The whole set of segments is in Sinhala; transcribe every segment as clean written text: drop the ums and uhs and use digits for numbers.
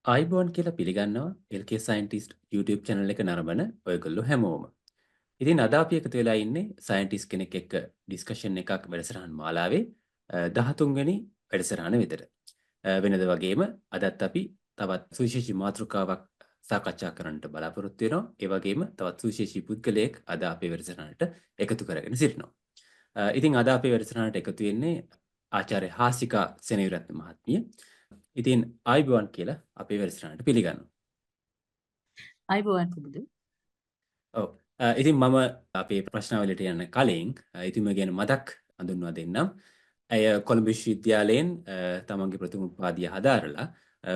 ආයිබෝන් කියලා පිළිගන්නවා LK සයින්ටිස්ට් YouTube channel එක නරඹන ඔයගොල්ලෝ හැමෝම. ඉතින් අද අපි එකතු වෙලා ඉන්නේ සයින්ටිස්ට් කෙනෙක් එක්ක ඩිස්කෂන් එකක් වැඩසටහන් මාලාවේ 13 වෙනි වැඩසටහන විතර. වෙනද වගේම අදත් අපි තවත් සුවිශේෂී මාතෘකාවක් සාකච්ඡා කරන්නට බලාපොරොත්තු වෙනවා. ඒ වගේම තවත් සුවිශේෂී පුද්ගලයෙක් අද අපේ වැඩසටහනට එකතු කරගෙන සිටිනවා. ඉතින් අද අපේ වැඩසටහනට එකතු වෙන්නේ ආචාර්ය හාසිකා සෙනවිරත්න මහත්මිය. ඉතින් ආයිබෝන් කියලා අපේ වැඩසටහනට පිළිගන්නවා. ආයිබෝන් පුබුදු. ඔව්. ඉතින් මම අපේ ප්‍රශ්නාවලියට යන්න කලින් ඉතින් ගැන මතක් හඳුන්වා දෙන්නම්. ඇය කොළඹ විශ්වවිද්‍යාලයෙන් තමන්ගේ ප්‍රථම උපාධිය හදාරලා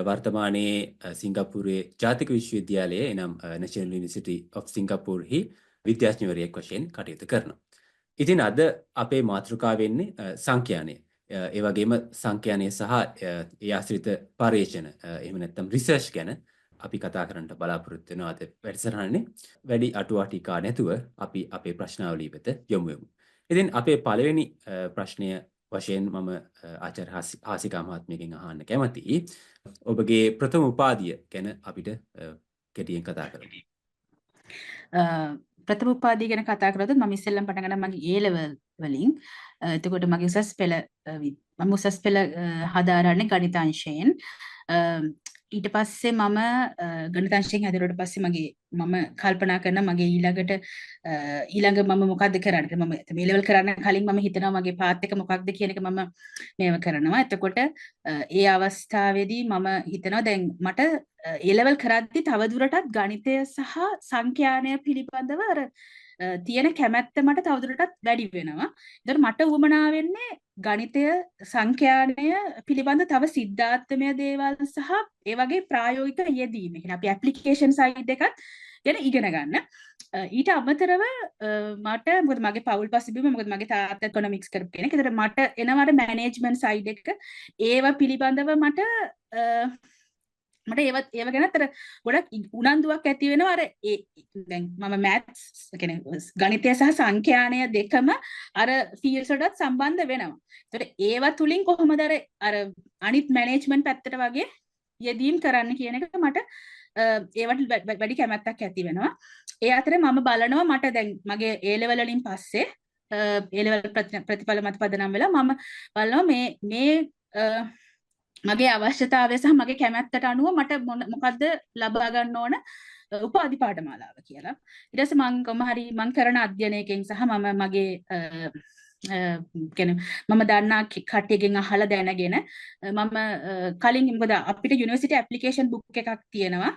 වර්තමානයේ සිංගප්පූරුවේ ජාතික විශ්වවිද්‍යාලයේ එනම් National University of Singapore හි විද්‍යාඥවරියක් වශයෙන් කටයුතු කරනවා. ඉතින් අද අපේ මාතෘකාව වෙන්නේ සංඛ්‍යානය. ඒ වගේම සංඛ්‍යානය සහ ඒ ආශ්‍රිත පර්යේෂණ එහෙම නැත්නම් රිසර්ච් ගැන අපි කතා කරන්න බලාපොරොත්තු වෙනවා අද වැඩසටහනේ. වැඩි අටුවා ටිකා නැතුව අපි අපේ ප්‍රශ්නාවලිය වෙත යමු. ඉතින් අපේ පළවෙනි ප්‍රශ්නය වශයෙන් මම ආචාර්ය හාසිකා මහත්මියගෙන් අහන්න කැමතියි. ඔබගේ ප්‍රථම උපාධිය ගැන අපිට කෙටියෙන් කතා කරමු. ප්‍රථම උපාධිය ගැන කතා කරද්දී මම ඉස්සෙල්ලම පටන් ගන්නවා මගේ A level වලින්. එතකොට මගේ උසස් පෙළ මම උසස් පෙළ හදාරන්නේ ගණිත අංශයෙන්. ඊට පස්සේ මම ගණිත අංශයෙන් හදරුවට පස්සේ මම කල්පනා කරනවා මගේ ඊළඟ මම මොකද්ද කරන්නේ. මම මේ ලෙවල් කරන්න කලින් මම හිතනවා මගේ පාත් එක මොකක්ද කියන එක මම මේව කරනවා. එතකොට ඒ අවස්ථාවේදී මම හිතනවා දැන් මට ඒ ලෙවල් කරද්දි තවදුරටත් ගණිතය සහ සංඛ්‍යානය පිළිබඳව අර තියෙන කැමැත්ත මට තවදුරටත් වැඩි වෙනවා. ඒතර මට උවමනා වෙන්නේ ගණිතය සංඛ්‍යානය පිළිබඳ තව සිද්ධාර්ථමය දේවල් සහ ඒ වගේ ප්‍රායෝගික යෙදීම. කියන්නේ අපි ඇප්ලිකේෂන් සයිඩ් එකත් ගැන ඉගෙන ගන්න. ඊට අමතරව මට මොකද මගේ පවුල් පසුබිම මොකද මගේ තාත්තා ඉකොනොමික්ස් කරපු කෙනෙක්. ඒතර මට එනවාට මැනේජ්මන්ට් සයිඩ් එක ඒව පිළිබඳව මට ඒව ගැන අතර ගොඩක් උනන්දුවක් ඇති වෙනවා. අර දැන් මම මැත්ස් කියන්නේ ගණිතය සහ සංඛ්‍යානය දෙකම අර ෆීල්ඩ්ස් වලට සම්බන්ධ වෙනවා. ඒතකොට ඒව තුලින් කොහොමද අර අනිත් මැනේජ්මන්ට් පැත්තට වගේ යෙදීම් කරන්න කියන එක මට ඒවට වැඩි කැමැත්තක් ඇති වෙනවා. ඒ අතරේ මම බලනවා මට දැන් මගේ A level වලින් පස්සේ A level ප්‍රතිඵල මත පදනම් වෙලා මම බලනවා මේ මගේ අවශ්‍යතාවය සහ මගේ කැමැත්තට අනුව මට මොකද්ද ලබා ගන්න ඕන උපාධි පාඨමාලාව කියලා. ඊට පස්සේ මම කරන අධ්‍යයනයකින් සහ මගේ මම දන්නා කට්ටියකින් අහලා දැනගෙන මම කලින් මොකද අපිට යුනිවර්සිටි ඇප්ලිකේෂන් බුක් එකක් තියෙනවා.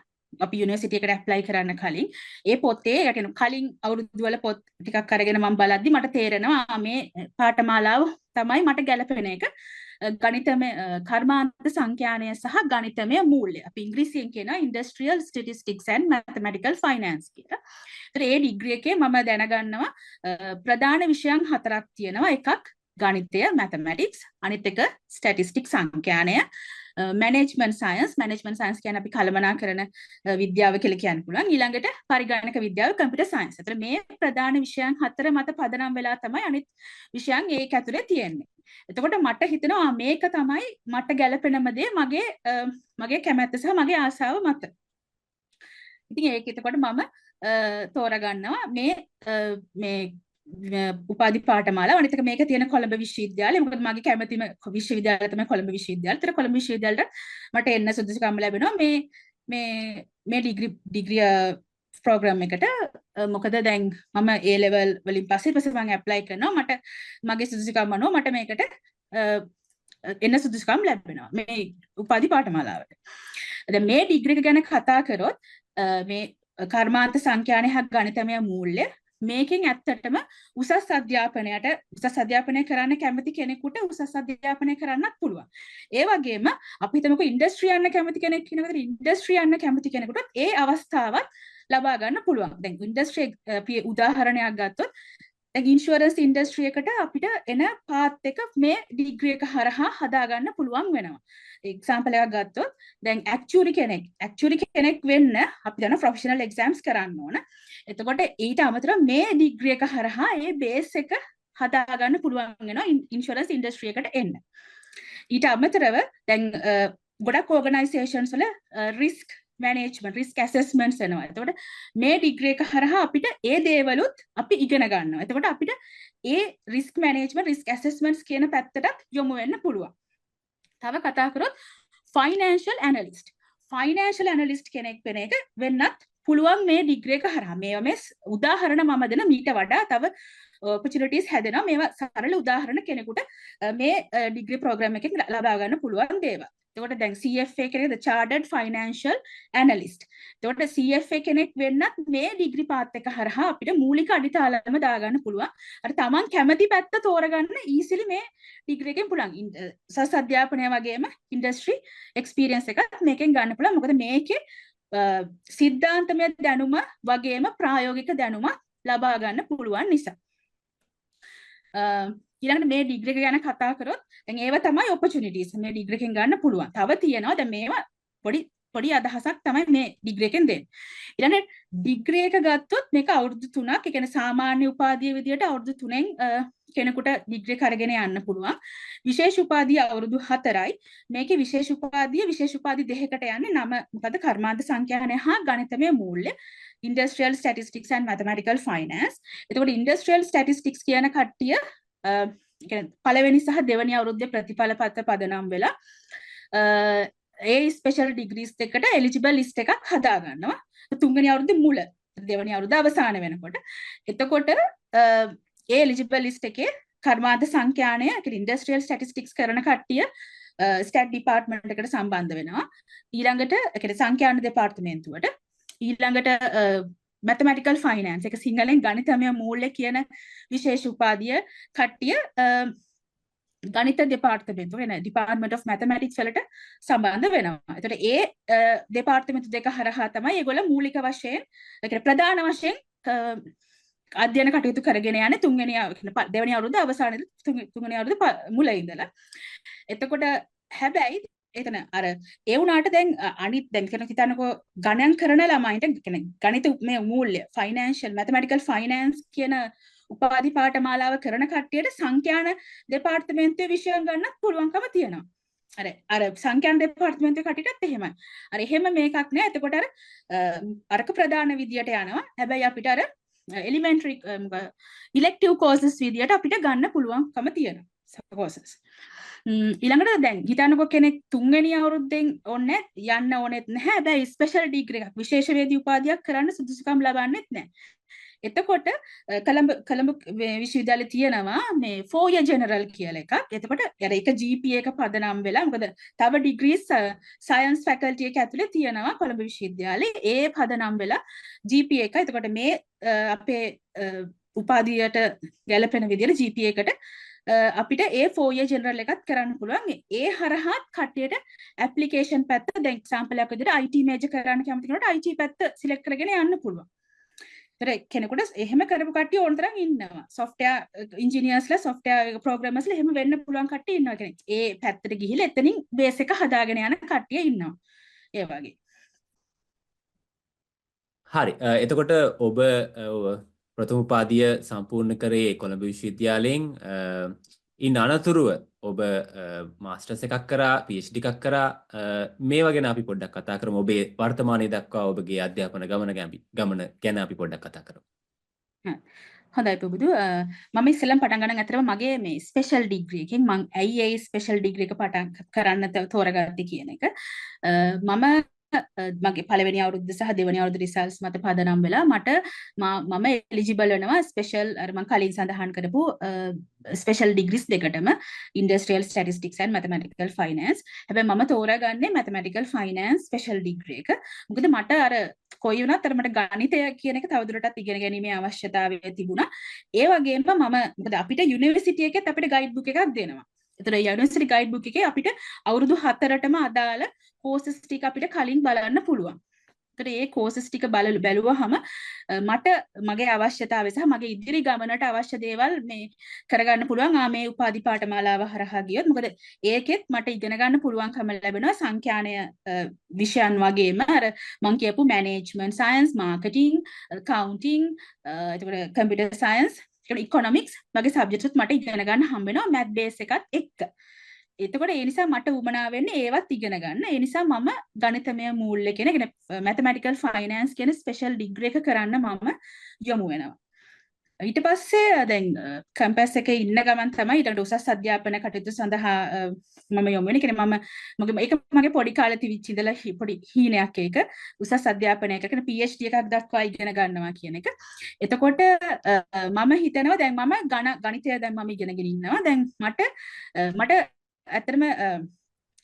අපි යුනිවර්සිටි එකට ඇප්ලයි කරන්න කලින් ඒ පොතේ කලින් අවුරුදු වල පොත් ටිකක් අරගෙන මම බලද්දි මට තේරෙනවා මේ පාඨමාලාව තමයි මට ගැළපෙන එක. ගණිතමය කර්මාන්ත සංඛ්‍යානය සහ ගණිතමය මූල්‍ය. අපි ඉංග්‍රීසියෙන් කියනවා Industrial Statistics and Mathematical Finance කියලා. ඒතර ඒ ඩිග්‍රී එකේ මම දැනගන්නවා ප්‍රධාන විෂයන් 4ක් තියෙනවා. එකක් ගණිතය mathematics, අනිත් එක statistics සංඛ්‍යානය, management science කියන්නේ අපි කළමනාකරන විද්‍යාව කියලා කියන්න පුළුවන්. ඊළඟට පරිගණක විද්‍යාව computer science. ඒතර මේ ප්‍රධාන විෂයන් 4 මත පදනම් වෙලා තමයි අනිත් විෂයන් ඒක ඇතුලේ තියෙන්නේ. එතකොට මට හිතෙනවා මේක තමයි මට ගැළපෙනම දේ මගේ කැමැත්ත සහ මගේ ආසාව මත. ඉතින් ඒක එතකොට මම තෝරගන්නවා මේ උපාධි පාඨමාලාව. අනිත් එක මේක තියෙන කොළඹ විශ්වවිද්‍යාලය. මොකද මගේ කැමැතිම විශ්වවිද්‍යාලය තමයි කොළඹ විශ්වවිද්‍යාලය. ඒතර කොළඹ විශ්වවිද්‍යාලයට මට එන්න සුදුසුකම් ලැබෙනවා මේ ඩිග්‍රී ප්‍රෝග්‍රෑම් එකට. මොකද දැන් මම A level වලින් පස්සේ මම ඇප්ලයි කරනවා. මට මගේ සුදුසුකම් අනුව මට මේකට එන්න සුදුසුකම් ලැබෙනවා මේ උපාධි පාඨමාලාවට. දැන් මේ ඩිග්‍රී එක ගැන කතා කරොත් මේ කර්මාන්ත සංඛ්‍යානය හා ගණිතමය මූල්‍ය මේකෙන් ඇත්තටම උසස් අධ්‍යාපනය කරන්න කැමති කෙනෙකුට උසස් අධ්‍යාපනය කරන්නත් පුළුවන්. ඒ වගේම අපි හිතමුකෝ ඉන්ඩස්ට්‍රි යන්න කැමති කෙනෙක් කෙනෙකුට ඉන්ඩස්ට්‍රි යන්න කැමති කෙනෙකුට ඒ අවස්ථාවත් ලබා ගන්න පුළුවන්. දැන් ඉන්ඩස්ට්‍රි අපි උදාහරණයක් ගත්තොත් දැන් ඉන්ෂුරන්ස් ඉන්ඩස්ට්‍රි එකට අපිට එන පාත් එක මේ ඩිග්‍රී එක හරහා හදා ගන්න පුළුවන් වෙනවා. එක්සැම්පල් එකක් ගත්තොත් දැන් ඇක්චුරි කෙනෙක් වෙන්න අපි දන්න ප්‍රොෆෙෂනල් එක්සෑම්ස් කරන්න ඕන. එතකොට ඊට අමතරව මේ ඩිග්‍රී එක හරහා ඒ බේස් එක හදා ගන්න පුළුවන් වෙනවා ඉන්ෂුරන්ස් ඉන්ඩස්ට්‍රි එකට එන්න. ඊට අමතරව දැන් ගොඩක් ඕගනයිසේෂන්ස් වල රිස්ක් මැනේජ්මන්ට් රිස්ක් ඇසස්මන්ට්ස් එනවා. එතකොට මේ ඩිග්‍රී එක හරහා අපිට ඒ දේවලුත් අපි ඉගෙන ගන්නවා. එතකොට අපිට ඒ රිස්ක් මැනේජ්මන්ට් රිස්ක් ඇසස්මන්ට්ස් කියන පැත්තටත් යොමු වෙන්න පුළුවන්. තව කතා කරොත් ෆයිනෑන්ෂල් ඇනලිස්ට්. ෆයිනෑන්ෂල් ඇනලිස්ට් කෙනෙක් වෙන එක වෙන්නත් පුළුවන් මේ ඩිග්‍රී එක හරහා. මේවා මේ උදාහරණ මම දෙන මීට වඩා තව opportunities හැදෙනවා. මේවා සරල උදාහරණ කෙනෙකුට මේ ඩිග්‍රී ප්‍රෝග්‍රෑම් එකෙන් ලබා ගන්න පුළුවන් දේවල්. එතකොට දැන් CFA කෙනෙක්ද Chartered Financial Analyst. එතකොට CFA කෙනෙක් වෙන්නත් මේ ඩිග්‍රී පාත් එක හරහා අපිට මූලික අඩිතාලම දාගන්න පුළුවන්. අර තමන් කැමති පැත්ත තෝරගන්න easily මේ ඩිග්‍රී එකෙන් පුළුවන්. සස් අධ්‍යාපනය වගේම ඉන්ඩස්ට්‍රි එක්ස්පීරියන්ස් එකක් මේකෙන් ගන්න පුළුවන්. මොකද මේකේ සිද්ධාන්තමය දැනුම වගේම ප්‍රායෝගික දැනුම ලබා ගන්න පුළුවන් නිසා. ඊළඟට මේ ඩිග්‍රී එක ගැන කතා කරොත් දැන් ඒව තමයි opportunities මේ ඩිග්‍රී එකෙන් ගන්න පුළුවන්. තව තියෙනවා දැන් මේවා පොඩි අදහසක් තමයි මේ ඩිග්‍රී එකෙන් දෙන්නේ. ඊළඟට ඩිග්‍රී එක ගත්තොත් මේක අවුරුදු 3ක්, ඒ කියන්නේ සාමාන්‍ය උපාධිය විදියට අවුරුදු 3න් කෙනෙකුට ඩිග්‍රී එක අරගෙන යන්න පුළුවන්. විශේෂ උපාධිය අවුරුදු 4යි. මේකේ විශේෂ උපාධි දෙකකට යන්නේ. නම මොකද? කර්මාන්ත සංඛ්‍යානය හා ගණිතමය මූල්‍ය. Industrial Statistics and Mathematical Finance. එතකොට Industrial Statistics කියන කට්ටිය පළවෙනි සහ දෙවෙනි අවුරුද්දේ ප්‍රතිඵල පත්‍ර පදනම් වෙලා ඒ ස්පෙෂල් ඩිග්‍රීස් දෙකට එලිජිබල් ලිස්ට් එකක් හදා ගන්නවා. තුන්වෙනි අවුරුද්දේ මුල දෙවෙනි අවුරුද්ද අවසාන වෙනකොට. එතකොට ඒ එලිජිබල් ලිස්ට් එකේ කර්මාන්ත සංඛ්‍යානය ඉන්ඩස්ට්‍රියල් ස්ටැටිස්ටික්ස් කරන කට්ටිය ස්ටැට් ඩිපාර්ට්මන්ට් එකට සම්බන්ධ වෙනවා. ඊළඟට සංඛ්‍යාන දෙපාර්තමේන්තුවට ඊළඟට mathematical finance එක සිංහලෙන් ගණිතමය මූල්‍ය කියන විශේෂ උපාධිය කට්ටිය ගණිත දෙපාර්තමේන්තුව වෙන Department of Mathematics වලට සම්බන්ධ වෙනවා. ඒතකොට ඒ දෙපාර්තමේන්තු දෙක හරහා තමයි ඒගොල්ලෝ මූලික වශයෙන් ඒ කියන්නේ ප්‍රධාන වශයෙන් අධ්‍යයන කටයුතු කරගෙන යන්නේ දෙවෙනි අවුරුද්ද අවසානයේ තුන්වෙනි අවුරුද්ද මුල ඉඳලා. එතකොට හැබැයි එතන අර ඒ වුණාට දැන් අනිත් දැන් කියන හිතන්නකෝ ගණන් කරන ළමයින්ට කියන්නේ ගණිත මේ මූල්‍ය ෆයිනෑන්ෂල් මැතමැටිකල් ෆයිනෑන්ස් කියන උපාධි පාඨමාලාව කරන කට්ටියට සංඛ්‍යාන දෙපාර්තමේන්තුවේ විෂයන් ගන්නත් පුළුවන්කම තියෙනවා. අර සංඛ්‍යාන දෙපාර්තමේන්තුවේ කට්ටියටත් එහෙමයි. අර එහෙම මේකක් නෑ. එතකොට අරක ප්‍රධාන විදියට යනවා. හැබැයි අපිට අර elementary elective courses විදියට අපිට ගන්න පුළුවන්කම තියෙනවා courses. ඊළඟට දැන් හිතන්නකෝ කෙනෙක් තුන්වෙනි අවුරුද්දෙන් ඕනේ යන්න ඕනෙත් නැහැ. හැබැයි ස්පෙෂල් ඩිග්‍රී එකක් විශේෂවේදී උපාධියක් කරන්න සුදුසුකම් ලබන්නෙත් නැහැ. එතකොට කොළඹ විශ්වවිද්‍යාලයේ තියෙනවා මේ 4 year general කියලා එකක්. එතකොට අර එක GPA එක පදනම් වෙලා මොකද තව ඩිග්‍රීස් සයන්ස් ෆැකල්ටි එක ඇතුලේ තියෙනවා කොළඹ විශ්වවිද්‍යාලේ. ඒ පදනම් වෙලා GPA එක. එතකොට මේ අපේ උපාධියට ගැලපෙන විදිහට GPA එකට අපිට ඒ 4 year general එකත් කරන්න පුළුවන්. ඒ හරහාත් කට්ටියට ඇප්ලිකේෂන් පැත්ත දැන් එක්සැම්පල් එකක් විදිහට IT මේජර් කරන්න කැමති කෙනෙකුට IT පැත්ත සිලෙක්ට් කරගෙන යන්න පුළුවන්. ඒතර කෙනෙකුට එහෙම කරපු කට්ටිය ඕන තරම් ඉන්නවා. software engineersලා software programmersලා එහෙම වෙන්න පුළුවන් කට්ටිය ඉන්නවා කෙනෙක්. ඒ පැත්තට ගිහිල්ලා එතනින් බේස් එක හදාගෙන යන කට්ටිය ඉන්නවා. ඒ වගේ. හරි. එතකොට ඔබ ප්‍රථම උපාධිය සම්පූර්ණ කරේ කොළඹ විශ්වවිද්‍යාලයෙන්. ඉන් අනතුරුව ඔබ මාස්ටර්ස් එකක් කරා, PhD එකක් කරා. මේවා ගැන අපි පොඩ්ඩක් කතා කරමු. ඔබේ වර්තමානයේ දක්වා ඔබගේ අධ්‍යාපන ගමන ගැන අපි පොඩ්ඩක් කතා කරමු. හොඳයි පුබුදු. මම ඉස්සෙල්ලම පටන් ගන්න අතරම මගේ මේ ස්පෙෂල් ඩිග්‍රී එකෙන් මම ඇයි ඒ ස්පෙෂල් ඩිග්‍රී එක පටන් කරන්න තෝරගත්තේ කියන එක. මම මගේ පළවෙනි අවුරුද්ද සහ දෙවෙනි අවුරුද්ද රිසල්ට්ස් මත පදනම් වෙලා මම එලිජිබල් වෙනවා ස්පෙෂල් අර මම කලින් සඳහන් කරපු ස්පෙෂල් ඩිග්‍රීස් දෙකටම industrial statistics and mathematical finance. හැබැයි මම තෝරාගන්නේ mathematical finance ස්පෙෂල් ඩිග්‍රී එක. මොකද මට අර කොයි වුණත් අර මට ගණිතය කියන එක තවදුරටත් ඉගෙන ගැනීමේ අවශ්‍යතාවය තිබුණා. ඒ වගේම මොකද අපිට යුනිවර්සිටි එකෙත් අපිට ගයිඩ් බුක් එකක් දෙනවා. ඒතර යුනිවර්සිටි ගයිඩ් බුක් එකේ අපිට අවුරුදු 4ටම අදාළ කෝසස් ටික අපිට කලින් බලන්න පුළුවන්. ඒතර ඒ කෝසස් ටික බැලුවහම මට මගේ අවශ්‍යතාවය සහ මගේ ඉදිරි ගමනට අවශ්‍ය දේවල් මේ කරගන්න පුළුවන්. මේ උපාධි පාඨමාලාව හරහා ගියොත් මොකද ඒකෙත් මට ඉගෙන ගන්න පුළුවන්කම ලැබෙනවා සංඛ්‍යානය විෂයන් වගේම අර මම කියපු මැනේජ්මන්ට් සයන්ස්, මාකටිං, කවුන්ටිං, එතකොට කම්පියුටර් සයන්ස්, ඉකොනොමික්ස් වගේ සබ්ජෙක්ට්ස් මට ඉගෙන ගන්න හම්බ වෙනවා මැත් බේස් එකත් එක්ක. එතකොට ඒ නිසා මට උමනා වෙන්නේ ඒවත් ඉගෙන ගන්න. ඒ නිසා මම ගණිතමය මූල්‍ය කියන mathematical finance කියන ස්පෙෂල් ඩිග්‍රී එක කරන්න මම යොමු වෙනවා. ඊට පස්සේ දැන් කැම්පස් එකේ ඉන්න ගමන් තමයි ඊට උසස් අධ්‍යාපන කටයුතු සඳහා මම යොමු වෙන්නේ. කියන්නේ ඒක මගේ පොඩි කාලේ තිබිච්ච ඉඳලා පොඩි හීනයක් ඒක. උසස් අධ්‍යාපනයක කියන PhD එකක් දක්වා ඉගෙන ගන්නවා කියන එක. එතකොට මම හිතනවා දැන් මම ගණිතය දැන් මම ඉගෙනගෙන ඉන්නවා. දැන් මට ඇත්තටම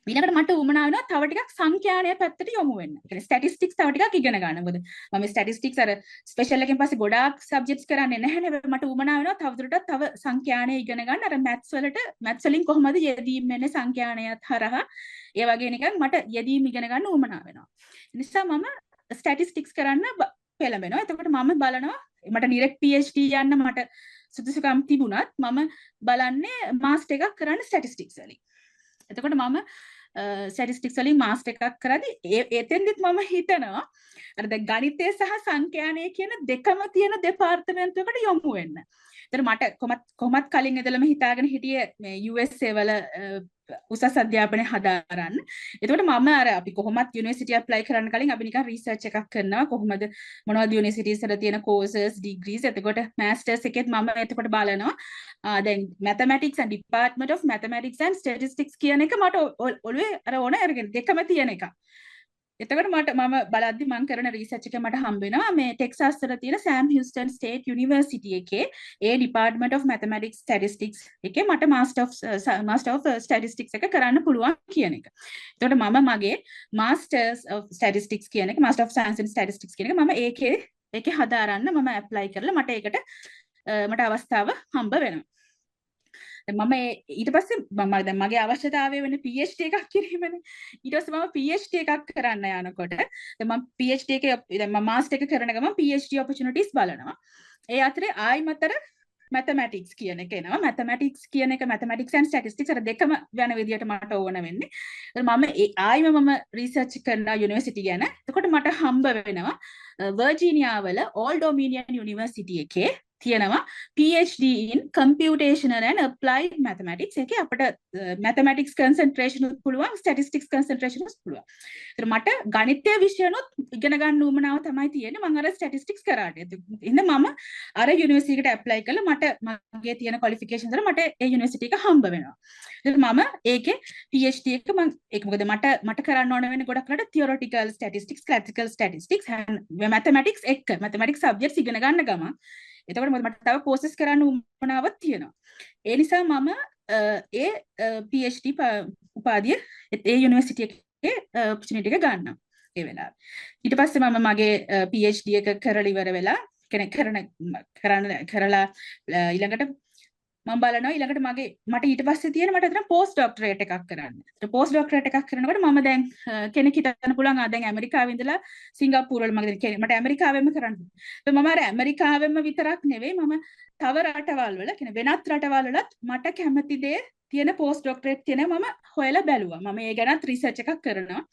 ඊළඟට මට උවමනා වෙනවා තව ටිකක් සංඛ්‍යානය පැත්තට යොමු වෙන්න. ඒ කියන්නේ ස්ටැටිස්ටික්ස් තව ටිකක් ඉගෙන ගන්න. මොකද මම ස්ටැටිස්ටික්ස් අර ස්පෙෂල් එකෙන් පස්සේ ගොඩාක් සබ්ජෙක්ට්ස් කරන්නේ නැහැ නේ. මට උවමනා වෙනවා තවදුරටත් තව සංඛ්‍යානය ඉගෙන ගන්න. අර මැත්ස් වලින් කොහොමද යෙදීම් වෙන්නේ සංඛ්‍යානයත් හරහා. ඒ වගේ නිකන් මට යෙදීම් ඉගෙන ගන්න උවමනා වෙනවා. ඒ නිසා මම ස්ටැටිස්ටික්ස් කරන්න පෙළඹෙනවා. එතකොට මම බලනවා මට ඩිරෙක්ට් PhD යන්න මට සුදුසුකම් තිබුණත් මම බලන්නේ මාස්ටර් එකක් කරන්න ස්ටැටිස්ටික්ස් වලින්. එතකොට මම ස්ටැටිස්ටික්ස් වලින් මාස්ටර් එකක් කරද්දී එතෙන්දිත් මම හිතනවා අර දැන් ගණිතය සහ සංඛ්‍යානය කියන දෙකම තියෙන දෙපාර්තමේන්තුවකට යොමු වෙන්න. ඒතර මට කොහොමත් කලින් ඉඳලම හිතාගෙන හිටියේ මේ USA වල උසස් අධ්‍යාපනය හදාරන්න. එතකොට මම අර අපි කොහොමත් යුනිවර්සිටි ඇප්ලයි කරන්න කලින් අපි නිකන් රිසර්ච් එකක් කරනවා කොහොමද මොනවද යුනිවර්සිටිස් වල තියෙන කෝසස් ඩිග්‍රීස්. එතකොට මාස්ටර්ස් එකෙත් මම එතකොට බලනවා දැන් mathematics and department of mathematics and statistics කියන එක මට ඔළුවේ අර ඕන අරගෙන දෙකම තියෙන එක. එතකොට මම බලද්දි මම කරන රිසර්ච් එකේ මට හම්බ වෙනවා මේ ටෙක්සාස් වල තියෙන සෑම් හියුස්ටන් ස්ටේට් යුනිවර්සිටි එකේ ඒ ඩිපාර්ට්මන්ට් ඔෆ් මැතමැටික්ස් ස්ටැටිස්ටික්ස් එකේ මට මාස්ටර් ඔෆ් ස්ටැටිස්ටික්ස් එක කරන්න පුළුවන් කියන එක. එතකොට මම මගේ මාස්ටර්ස් ඔෆ් ස්ටැටිස්ටික්ස් කියන එක master of science in statistics කියන එක මම ඒකේ හදාරන්න මම ඇප්ලයි කරලා මට ඒකට මට අවස්ථාව හම්බ වෙනවා. මම ඊට පස්සේ මම දැන් මගේ අවශ්‍යතාවය වෙන්නේ PhD එකක් කිරීමනේ. ඊට පස්සේ මම PhD එකක් කරන්න යනකොට දැන් මම PhD එකේ දැන් මම මාස්ටර් එක කරන ගමන් PhD opportunities බලනවා. ඒ අතරේ ආයිමතර mathematics කියන එක එනවා. mathematics කියන එක mathematics and statistics අර දෙකම යන විදියට මට ඕන වෙන්නේ. මම රිසර්ච් කරනවා යුනිවර්සිටි ගැන. එතකොට මට හම්බ වෙනවා වර්ජීනියා වල ඕල් ඩොමිනියන් යුනිවර්සිටි එකේ තියෙනවා PhD in computational and applied mathematics එකේ අපිට mathematics concentration උත් පුළුවන් statistics concentration උත් පුළුවන්. ඒතර මට ගණිතය විෂයනොත් ඉගෙන ගන්න උවමනාව තමයි තියෙන්නේ. මම අර statistics කරාට. එහෙනම් මම අර යුනිවර්සිටි එකට ඇප්ලයි කළා මට මගේ තියෙන qualifications වල මට ඒ යුනිවර්සිටි එක හම්බ වෙනවා. ඒතර මම ඒකේ PhD එක ඒක මොකද මට කරන්න ඕන වෙන්නේ ගොඩක් රට theoretical statistics, classical statistics and mathematics එක mathematics subjects ඉගෙන ගන්න ගමන් එතකොට මට තව කෝසස් කරන්න උවමනාවක් තියෙනවා. ඒ නිසා මම ඒ PhD උපාධිය ඒ යුනිවර්සිටි එකේ ඔපචුනිටි එක ගන්නවා ඒ වෙලාවේ. ඊට පස්සේ මම මගේ PhD එක කරලා ඉවර වෙලා කරලා ඊළඟට මම බලනවා ඊළඟට මට ඊට පස්සේ තියෙන මට අතන පෝස්ට් ડોක්ටරේට් එකක් කරන්න. ඒ පෝස්ට් ડોක්ටරේට් එකක් කරනකොට මම දැන් කෙනෙක් හිතන්න පුළුවන් දැන් ඇමරිකාවේ ඉඳලා සිංගප්පූරු වල මට ඇමරිකාවෙම කරන්න. මම අර ඇමරිකාවෙම විතරක් නෙවෙයි මම තව රටවල් වල කියන වෙනත් රටවල් වලත් මට කැමති දේ තියෙන පෝස්ට් ડોක්ටරේට් තියෙන මම හොයලා බැලුවා. මම ඒ ගැනත් රිසර්ච් එකක් කරනවා.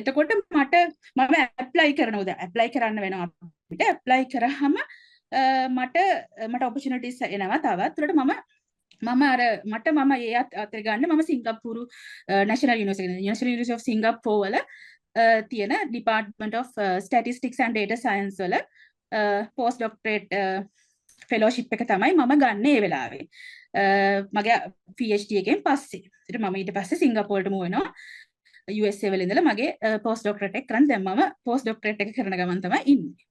එතකොට මම ඇප්ලයි කරන්න වෙනවා අපිට. ඇප්ලයි කරාම මට ඔපචුනිටිස් එනවා තවත්. ඒකට මම ඒ අතර ගන්න මම Singapore national university of Singapore වල තියෙන department of statistics and data science වල පෝස්ට් ડોක්ටරේට් ෆෙලෝෂිප් එක තමයි මම ගන්න ඒ වෙලාවේ. මගේ PhD එකෙන් පස්සේ. ඊට මම ඊට පස්සේ සිංගප්පූරට මූ වෙනවා. USA වල ඉඳලා මගේ පෝස්ට් ડોක්ටරේට් එක කරන් දැන් මම පෝස්ට් ડોක්ටරේට් එක කරන ගමන් තමයි ඉන්නේ.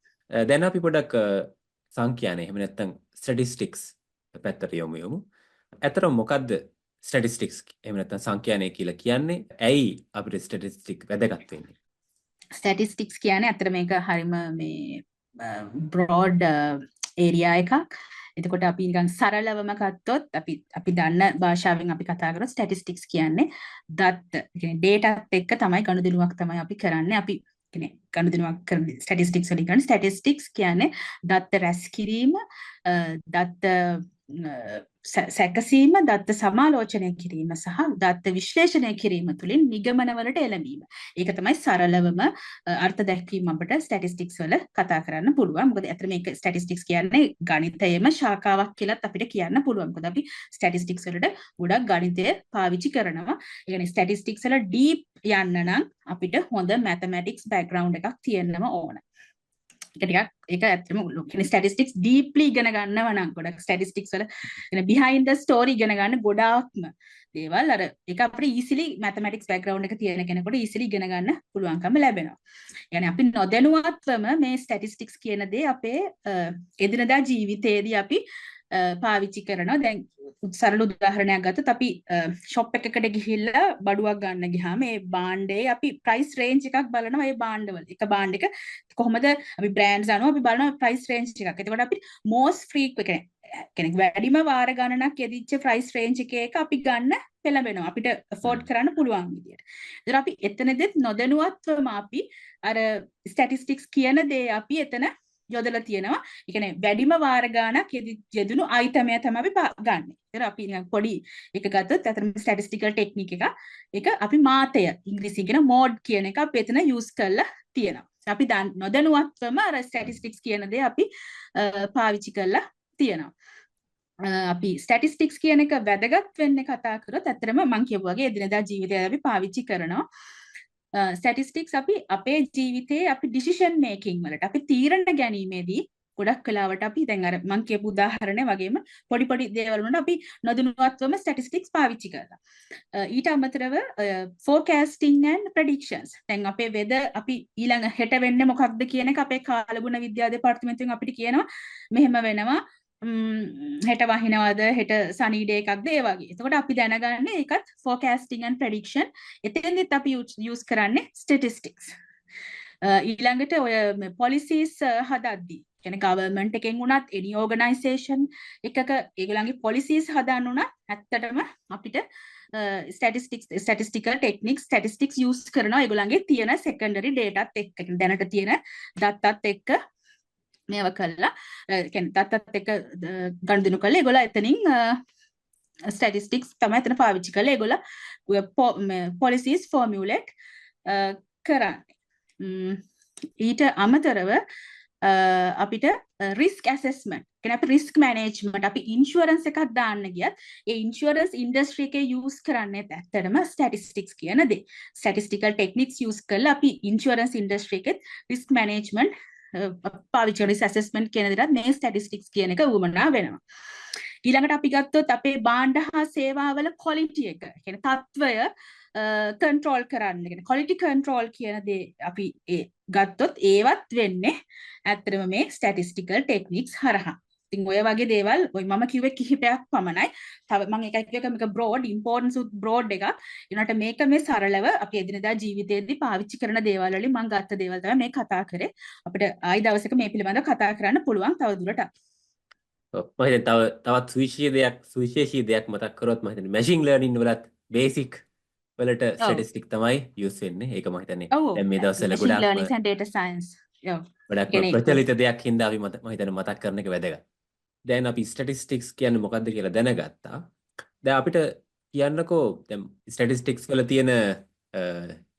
දැන් අපි පොඩක් සංඛ්‍යානේ එහෙම නැත්නම් ස්ටැටිස්ටික්ස් පැත්තට යමු. ඇත්තටම මොකද්ද ස්ටැටිස්ටික්ස් එහෙම නැත්නම් සංඛ්‍යානේ කියලා කියන්නේ? ඇයි අපිට ස්ටැටිස්ටික් වැදගත් වෙන්නේ? ස්ටැටිස්ටික්ස් කියන්නේ අතර මේක හරිම මේ බ්‍රෝඩ් ඒරියා එකක්. එතකොට අපි නිකන් සරලවම ගත්තොත් අපි දන්න භාෂාවෙන් අපි කතා කරොත් ස්ටැටිස්ටික්ස් කියන්නේ දත්ත. ඒ කියන්නේ ඩේටාත් එක්ක තමයි ගනුදෙනුවක් තමයි අපි කරන්නේ. අපි කියන්නේ ගනුදෙනුවක් කරන ස්ටැටිස්ටික්ස් වලින් ගන්න ස්ටැටිස්ටික්ස් කියන්නේ දත්ත රැස් කිරීම, දත්ත සැකසීම දත්ත සමාලෝචනය කිරීම සහ දත්ත විශ්ලේෂණය කිරීම තුළින් නිගමනවලට එළඹීම. ඒක තමයි සරලවම අර්ථ දැක්වීම අපිට ස්ටැටිස්ටික්ස් වල කතා කරන්න පුළුවන්. මොකද ඇත්තට මේක ස්ටැටිස්ටික්ස් කියන්නේ ගණිතයේම ශාඛාවක් කියලාත් අපිට කියන්න පුළුවන්. මොකද අපි ස්ටැටිස්ටික්ස් වලට ගොඩක් ගණිතය පාවිච්චි කරනවා. ඒ කියන්නේ ස්ටැටිස්ටික්ස් වල ඩීප් යන්න නම් අපිට හොඳ මැතමැටික්ස් බෑග්ග්‍රවුන්ඩ් එකක් තියෙන්නම ඕන. ඒක ඇත්තම කියන්නේ ස්ටැටිස්ටික්ස් ඩීප්ලි ඉගෙන ගන්නවා නම් ගොඩක් ස්ටැටිස්ටික්ස් වල يعني behind the story ඉගෙන ගන්න ගොඩාක්ම දේවල් අර ඒක අපිට easily mathematics background එක තියෙන කෙනෙකුට easily ඉගෙන ගන්න පුළුවන්කම ලැබෙනවා. يعني අපි නොදැනුවත්වම මේ ස්ටැටිස්ටික්ස් කියන දේ අපේ එදිනදා ජීවිතයේදී අපි පාවිච්චි කරනවා. දැන් සරල උදාහරණයක් ගත්තොත් අපි ෂොප් එකකට ගිහිල්ලා බඩුවක් ගන්න ගියාම ඒ භාණ්ඩේ අපි ප්‍රයිස් රේන්ජ් එකක් බලනවා. ඒ භාණ්ඩවල එක භාණ්ඩ එක කොහොමද අපි බ්‍රෑන්ඩ්ස් අනුව අපි බලනවා ප්‍රයිස් රේන්ජ් එකක්. එතකොට අපි most frequent කෙනෙක් වැඩිම වාර ගණනක් යෙදිච්ච ප්‍රයිස් රේන්ජ් එකක අපි ගන්න පෙළඹෙනවා. අපිට afford කරන්න පුළුවන් විදියට. ඒතර අපි එතනදෙත් නොදැනුවත්වම අපි අර statistics කියන දේ අපි එතන යොදලා තියෙනවා. ඒ කියන්නේ වැඩිම වාර ගණනක් යෙදුණු අයිටමය තමයි අපි ගන්න. ඒතර අපි නිකන් පොඩි එක ගත්තොත් අතන statistical technique එක. ඒක අපි මාතය ඉංග්‍රීසියෙන් කියන mode කියන එක අපි එතන use කරලා තියෙනවා. අපි නොදැනුවත්වම අර statistics කියන දේ අපි පාවිච්චි කරලා තියෙනවා. අපි ස්ටැටිස්ටික්ස් කියන එක වැදගත් වෙන්නේ කතා කරොත් ඇත්තටම මම කියපු වගේ එදිනදා ජීවිතයේ අපි පාවිච්චි කරනවා. ස්ටැටිස්ටික්ස් අපි අපේ ජීවිතයේ අපි ඩිසිෂන් මේකින් වලට අපි තීරණ ගැනීමේදී ගොඩක් වෙලාවට අපි දැන් අර මම කියපු උදාහරණය වගේම පොඩි පොඩි දේවල් වලට අපි නොදැනුවත්වම ස්ටැටිස්ටික්ස් පාවිච්චි කරලා. ඊට අමතරව forecasting and predictions. දැන් අපේ weather අපි ඊළඟ හෙට වෙන්නේ මොකක්ද කියන එක අපේ කාලගුණ විද්‍යා දෙපාර්තමේන්තුවෙන් අපිට කියනවා මෙහෙම වෙනවා. හෙට වහිනවද හෙට සනී ඩේ එකක්ද ඒ වගේ. එතකොට අපි දැනගන්නේ ඒකත් forecasting and prediction. එතෙන්දිත් අපි use කරන්නේ statistics. ඊළඟට ඔය policies හදද්දී කියන්නේ government එකෙන් වුණත් any organisation එකක ඒගොල්ලන්ගේ policies හදන්න උනත් ඇත්තටම අපිට statistical techniques statistics use කරනවා ඒගොල්ලන්ගේ තියෙන secondary dataත් එක්ක. දැනට තියෙන දත්තත් එක්ක මේව කළා කියන්නේ දත්තත් එක්ක ගනුදෙනු කළා. ඒගොල්ලෝ එතනින් statistics තමයි එතන පාවිච්චි කළා. ඒගොල්ලෝ policies formulate කරන්නේ. ඊට අමතරව අපිට risk assessment කියන්නේ අපි risk management අපි insurance එකක් දාන්න ගියත් ඒ insurance industry එකේ use කරන්නේ ඇත්තටම statistics කියන දේ. statistical techniques use කරලා අපි insurance industry එකේ risk management පාවිච්චි කරන assessment කියන දේට මේ statistics කියන එක උවමනා වෙනවා. ඊළඟට අපි ගත්තොත් අපේ භාණ්ඩ හා සේවාවල quality එක කියන්නේ තත්වය control කරන්න. කියන්නේ quality control කියන දේ අපි ගත්තොත් ඒවත් වෙන්නේ ඇත්තටම මේ statistical techniques හරහා. ඉතින් ඔය වගේ දේවල් ඔය මම කිව්වේ කිහිපයක් පමණයි. තව මම එකක් මේක broad importance broad එකක්. ඊනට මේක මේ සරලව අපි එදිනදා ජීවිතයේදී පාවිච්චි කරන දේවල් වලින් මම ගත්ත දේවල් තමයි මේ කතා කරේ. අපිට ආයි දවසක මේ පිළිබඳව කතා කරන්න පුළුවන් තව දුරටත්. ඔව් මම හිතන්නේ තවත් සුවිශේෂී දෙයක් මතක් කරොත් මම හිතන්නේ machine learning වලත් basic වලට ස්ටැටිස්ටික් තමයි යූස් වෙන්නේ. ඒක මම හිතන්නේ දැන් මේ දවස්වල ගොඩාක් learning and data science. ගොඩක් ප්‍රචලිත දෙයක් හින්දා අපි මම හිතන්නේ මතක් කරන එක වැදගත්. දැන් අපි ස්ටැටිස්ටික්ස් කියන්නේ මොකක්ද කියලා දැනගත්තා. දැන් අපිට කියන්නකෝ දැන් ස්ටැටිස්ටික්ස් වල තියෙන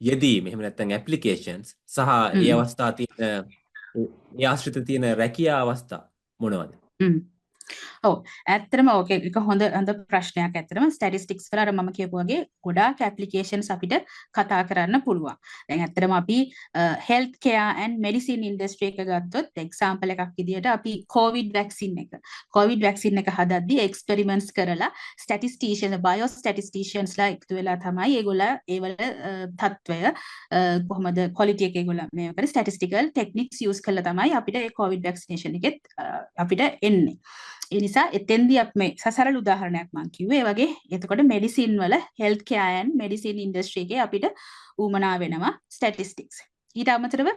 යෙදීම එහෙම නැත්නම් ඇප්ලිකේෂන්ස් සහ ඒ අවස්ථා තියෙන ඒ ආශ්‍රිත තියෙන රැකියා අවස්ථා මොනවද? ඔව් ඇත්තටම ඕක එක හොඳ ප්‍රශ්නයක්. ඇත්තටම ස්ටැටිස්ටික්ස් වල අර මම කියපු වගේ ගොඩාක් ඇප්ලිකේෂන්ස් අපිට කතා කරන්න පුළුවන්. දැන් ඇත්තටම අපි health care and medicine industry එක ගත්තොත් එක්සැම්පල් එකක් විදිහට අපි කොවිඩ් වැක්සින් එක හදද්දී එක්ස්පෙරිමන්ට්ස් කරලා ස්ටැටිස්ටිෂියන් බයෝ ස්ටැටිස්ටිෂියන්ස්ලා එකතු වෙලා තමයි ඒගොල්ලෝ ඒවල තත්වය කොහොමද ක්වොලිටි එක ඒගොල්ලෝ මේ කරේ ස්ටැටිස්ටිකල් ටෙක්නික්ස් යූස් කරලා තමයි අපිට ඒ කොවිඩ් වැක්සිනේෂන් එකෙත් අපිට එන්නේ. ඒ නිසා එතෙන්දී අපි මේ සසරල උදාහරණයක් මම කිව්වේ. ඒ වගේ එතකොට මෙඩිසින් වල health care and medicine industry එකේ අපිට ඌමනා වෙනවා ස්ටැටිස්ටික්ස්. ඊට අමතරව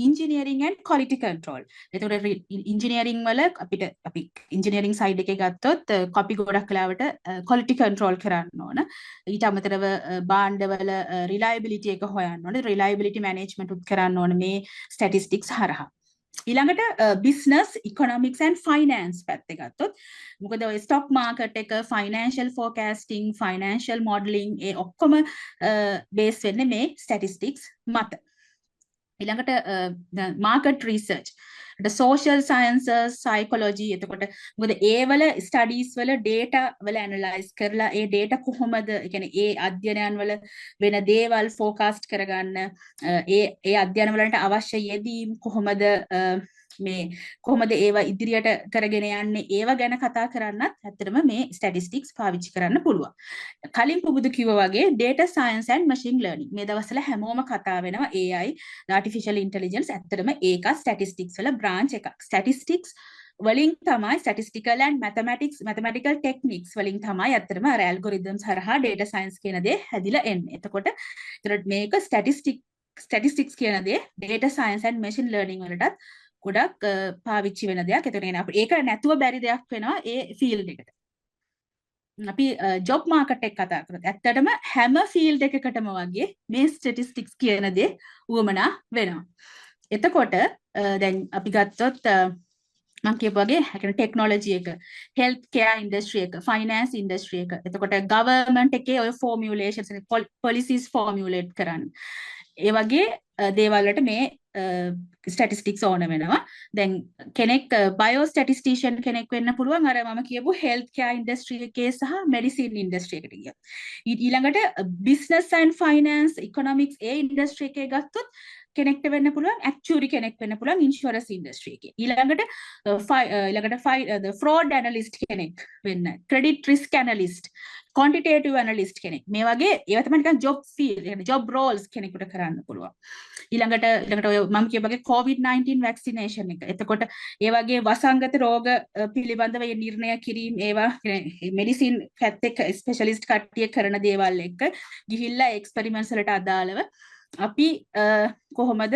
ඉන්ජිනියරින් ඇන්ඩ් ක්වොලිටි කන්ට්‍රෝල්. එතකොට ඉන්ජිනියරින් වල අපි ඉන්ජිනියරින් සයිඩ් එකේ ගත්තොත් කොපි ගොඩක් වෙලාවට ක්වොලිටි කන්ට්‍රෝල් කරන්න ඕන. ඊට අමතරව භාණ්ඩවල රිලයබිලිටි එක හොයන්න ඕන. රිලයබිලිටි මැනේජ්මන්ට් උත් කරන්න ඕන මේ ස්ටැටිස්ටික්ස් හරහා. ඊළඟට business economics and finance පැත්තේ ගත්තොත් මොකද ඔය stock market එක financial forecasting financial modeling ඒ ඔක්කොම base වෙන්නේ මේ statistics මත. ඊළඟට market research social sciences psychology එතකොට මොකද ඒ වල studies වල data වල analyze කරලා ඒ data කොහොමද ඒ කියන්නේ ඒ අධ්‍යයනයන් වල වෙන දේවල් forecast කරගන්න ඒ අධ්‍යයන වලට අවශ්‍ය යෙදීම් කොහොමද මේ කොහොමද ඒවා ඉදිරියට කරගෙන යන්නේ ඒවා ගැන කතා කරන්නත් ඇත්තටම මේ statistics පාවිච්චි කරන්න පුළුවන්. කලින් පුබුදු කිව්වා වගේ data science and machine learning මේ දවස්වල හැමෝම කතා වෙනවා AI artificial intelligence ඇත්තටම ඒක statistics වල branch එකක්. statistics වලින් තමයි statistical and mathematical techniques වලින් තමයි ඇත්තටම අර algorithms හරහා data science කියන දේ හැදිලා එන්නේ. එතකොට මේක statistics කියන දේ data science and machine learning වලටත් ගොඩක් පාවිච්චි වෙන දෙයක්. එතකොට අපිට ඒක නැතුව බැරි දෙයක් වෙනවා ඒ ෆීල්ඩ් එකට. අපි ජොබ් මාකට් එක කතා කරත් ඇත්තටම හැම ෆීල්ඩ් එකකටම වගේ මේ ස්ටැටිස්ටික්ස් කියන දේ උවමනා වෙනවා. එතකොට දැන් අපි ගත්තොත් මම කියපු වගේ ටෙක්නොලොජි එක, හෙල්ත් කෙයාර් ඉන්ඩස්ට්‍රි එක, ෆයිනෑන්ස් ඉන්ඩස්ට්‍රි එක, එතකොට ගවර්න්මන්ට් එකේ ඔය ෆෝමියුලේෂන්ස් පොලිසිස් ෆෝමියුලේට් කරන්න. ඒ වගේ දේවල් වලට මේ ස්ටැටිස්ටික්ස් ඕන වෙනවා. දැන් කෙනෙක් බයෝ ස්ටැටිස්ටිෂියන් කෙනෙක් වෙන්න පුළුවන් අර මම කියපු හෙල්ත් කෙයාර් ඉන්ඩස්ට්‍රි එකේ සහ මෙඩිසින් ඉන්ඩස්ට්‍රි එකට ගියා. ඊළඟට business and finance economics A industry එකේ ගත්තොත් කෙනෙක්ට වෙන්න පුළුවන් ඇක්චුරි කෙනෙක් වෙන්න පුළුවන් ඉන්ෂුරන්ස් ඉන්ඩස්ට්‍රි එකේ. ඊළඟට ෆ්‍රෝඩ් ඇනලිස්ට් කෙනෙක් වෙන්න, credit risk analyst, quantitative analyst කෙනෙක්. මේ වගේ ඒවා තමයි නිකන් job field, يعني job roles කෙනෙකුට කරන්න පුළුවන්. ඊළඟට ඔය මම කියපගේ COVID-19 vaccination එක. එතකොට ඒ වගේ වසංගත රෝග පිළිබඳව නිර්ණය කිරීම ඒවා මෙඩිසින් පැත්තේ ස්පෙෂලිස්ට් කට්ටිය කරන දේවල් එක්ක ගිහිල්ලා එක්ස්පෙරිමන්ට්ස් වලට අදාළව අපි කොහොමද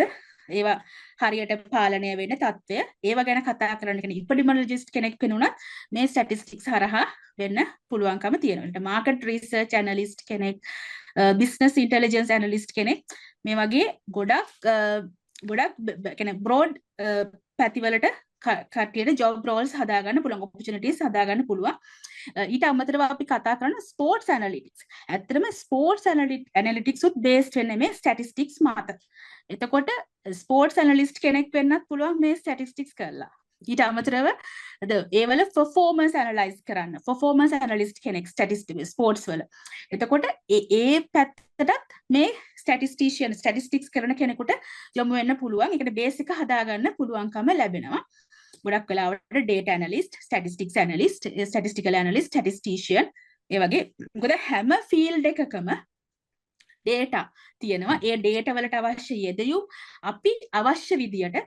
ඒවා හරියට පාලනය වෙන තත්ත්වය ඒවා ගැන කතා කරන්න කෙනෙක් ඉපිඩිමොලොජිස්ට් කෙනෙක් වෙනුණත් මේ ස්ටැටිස්ටික්ස් හරහා වෙන්න පුළුවන්කම තියෙනවා. මාකට් රිසර්ච් ඇනලිස්ට් කෙනෙක්, බිස්නස් ඉන්ටෙලිජන්ස් ඇනලිස්ට් කෙනෙක් මේ වගේ ගොඩක් කියන්නේ බ්‍රෝඩ් පැතිවලට කට්ටියට ජොබ් රෝල්ස් හදාගන්න පුළුවන්, ඔපචුනිටිස් හදාගන්න පුළුවන්. ඊට අමතරව අපි කතා කරන ස්පෝර්ට්ස් ඇනලිටික්ස්. ඇත්තටම ස්පෝර්ට්ස් ඇනලිටික්ස් උත් බේස්ඩ් වෙන්නේ මේ ස්ටැටිස්ටික්ස් මත. එතකොට ස්පෝර්ට්ස් ඇනලිස්ට් කෙනෙක් වෙන්නත් පුළුවන් මේ ස්ටැටිස්ටික්ස් කරලා. ඊට අමතරව ඒවල performance analyze කරන්න. performance analyst කෙනෙක් ස්පෝර්ට්ස් වල. එතකොට ඒ පැත්තටත් මේ ස්ටැටිස්ටික්ස් කරන කෙනෙකුට යොමු වෙන්න පුළුවන්. ඒකට බේස් එක හදාගන්න පුළුවන්කම ලැබෙනවා. ගොඩක් වෙලාවට data analyst, statistics analyst, statistical analyst, statistician ඒ වගේ මොකද හැම ෆීල්ඩ් එකකම data තියෙනවා. ඒ data වලට අවශ්‍ය යෙදයුම් අපි අවශ්‍ය විදියට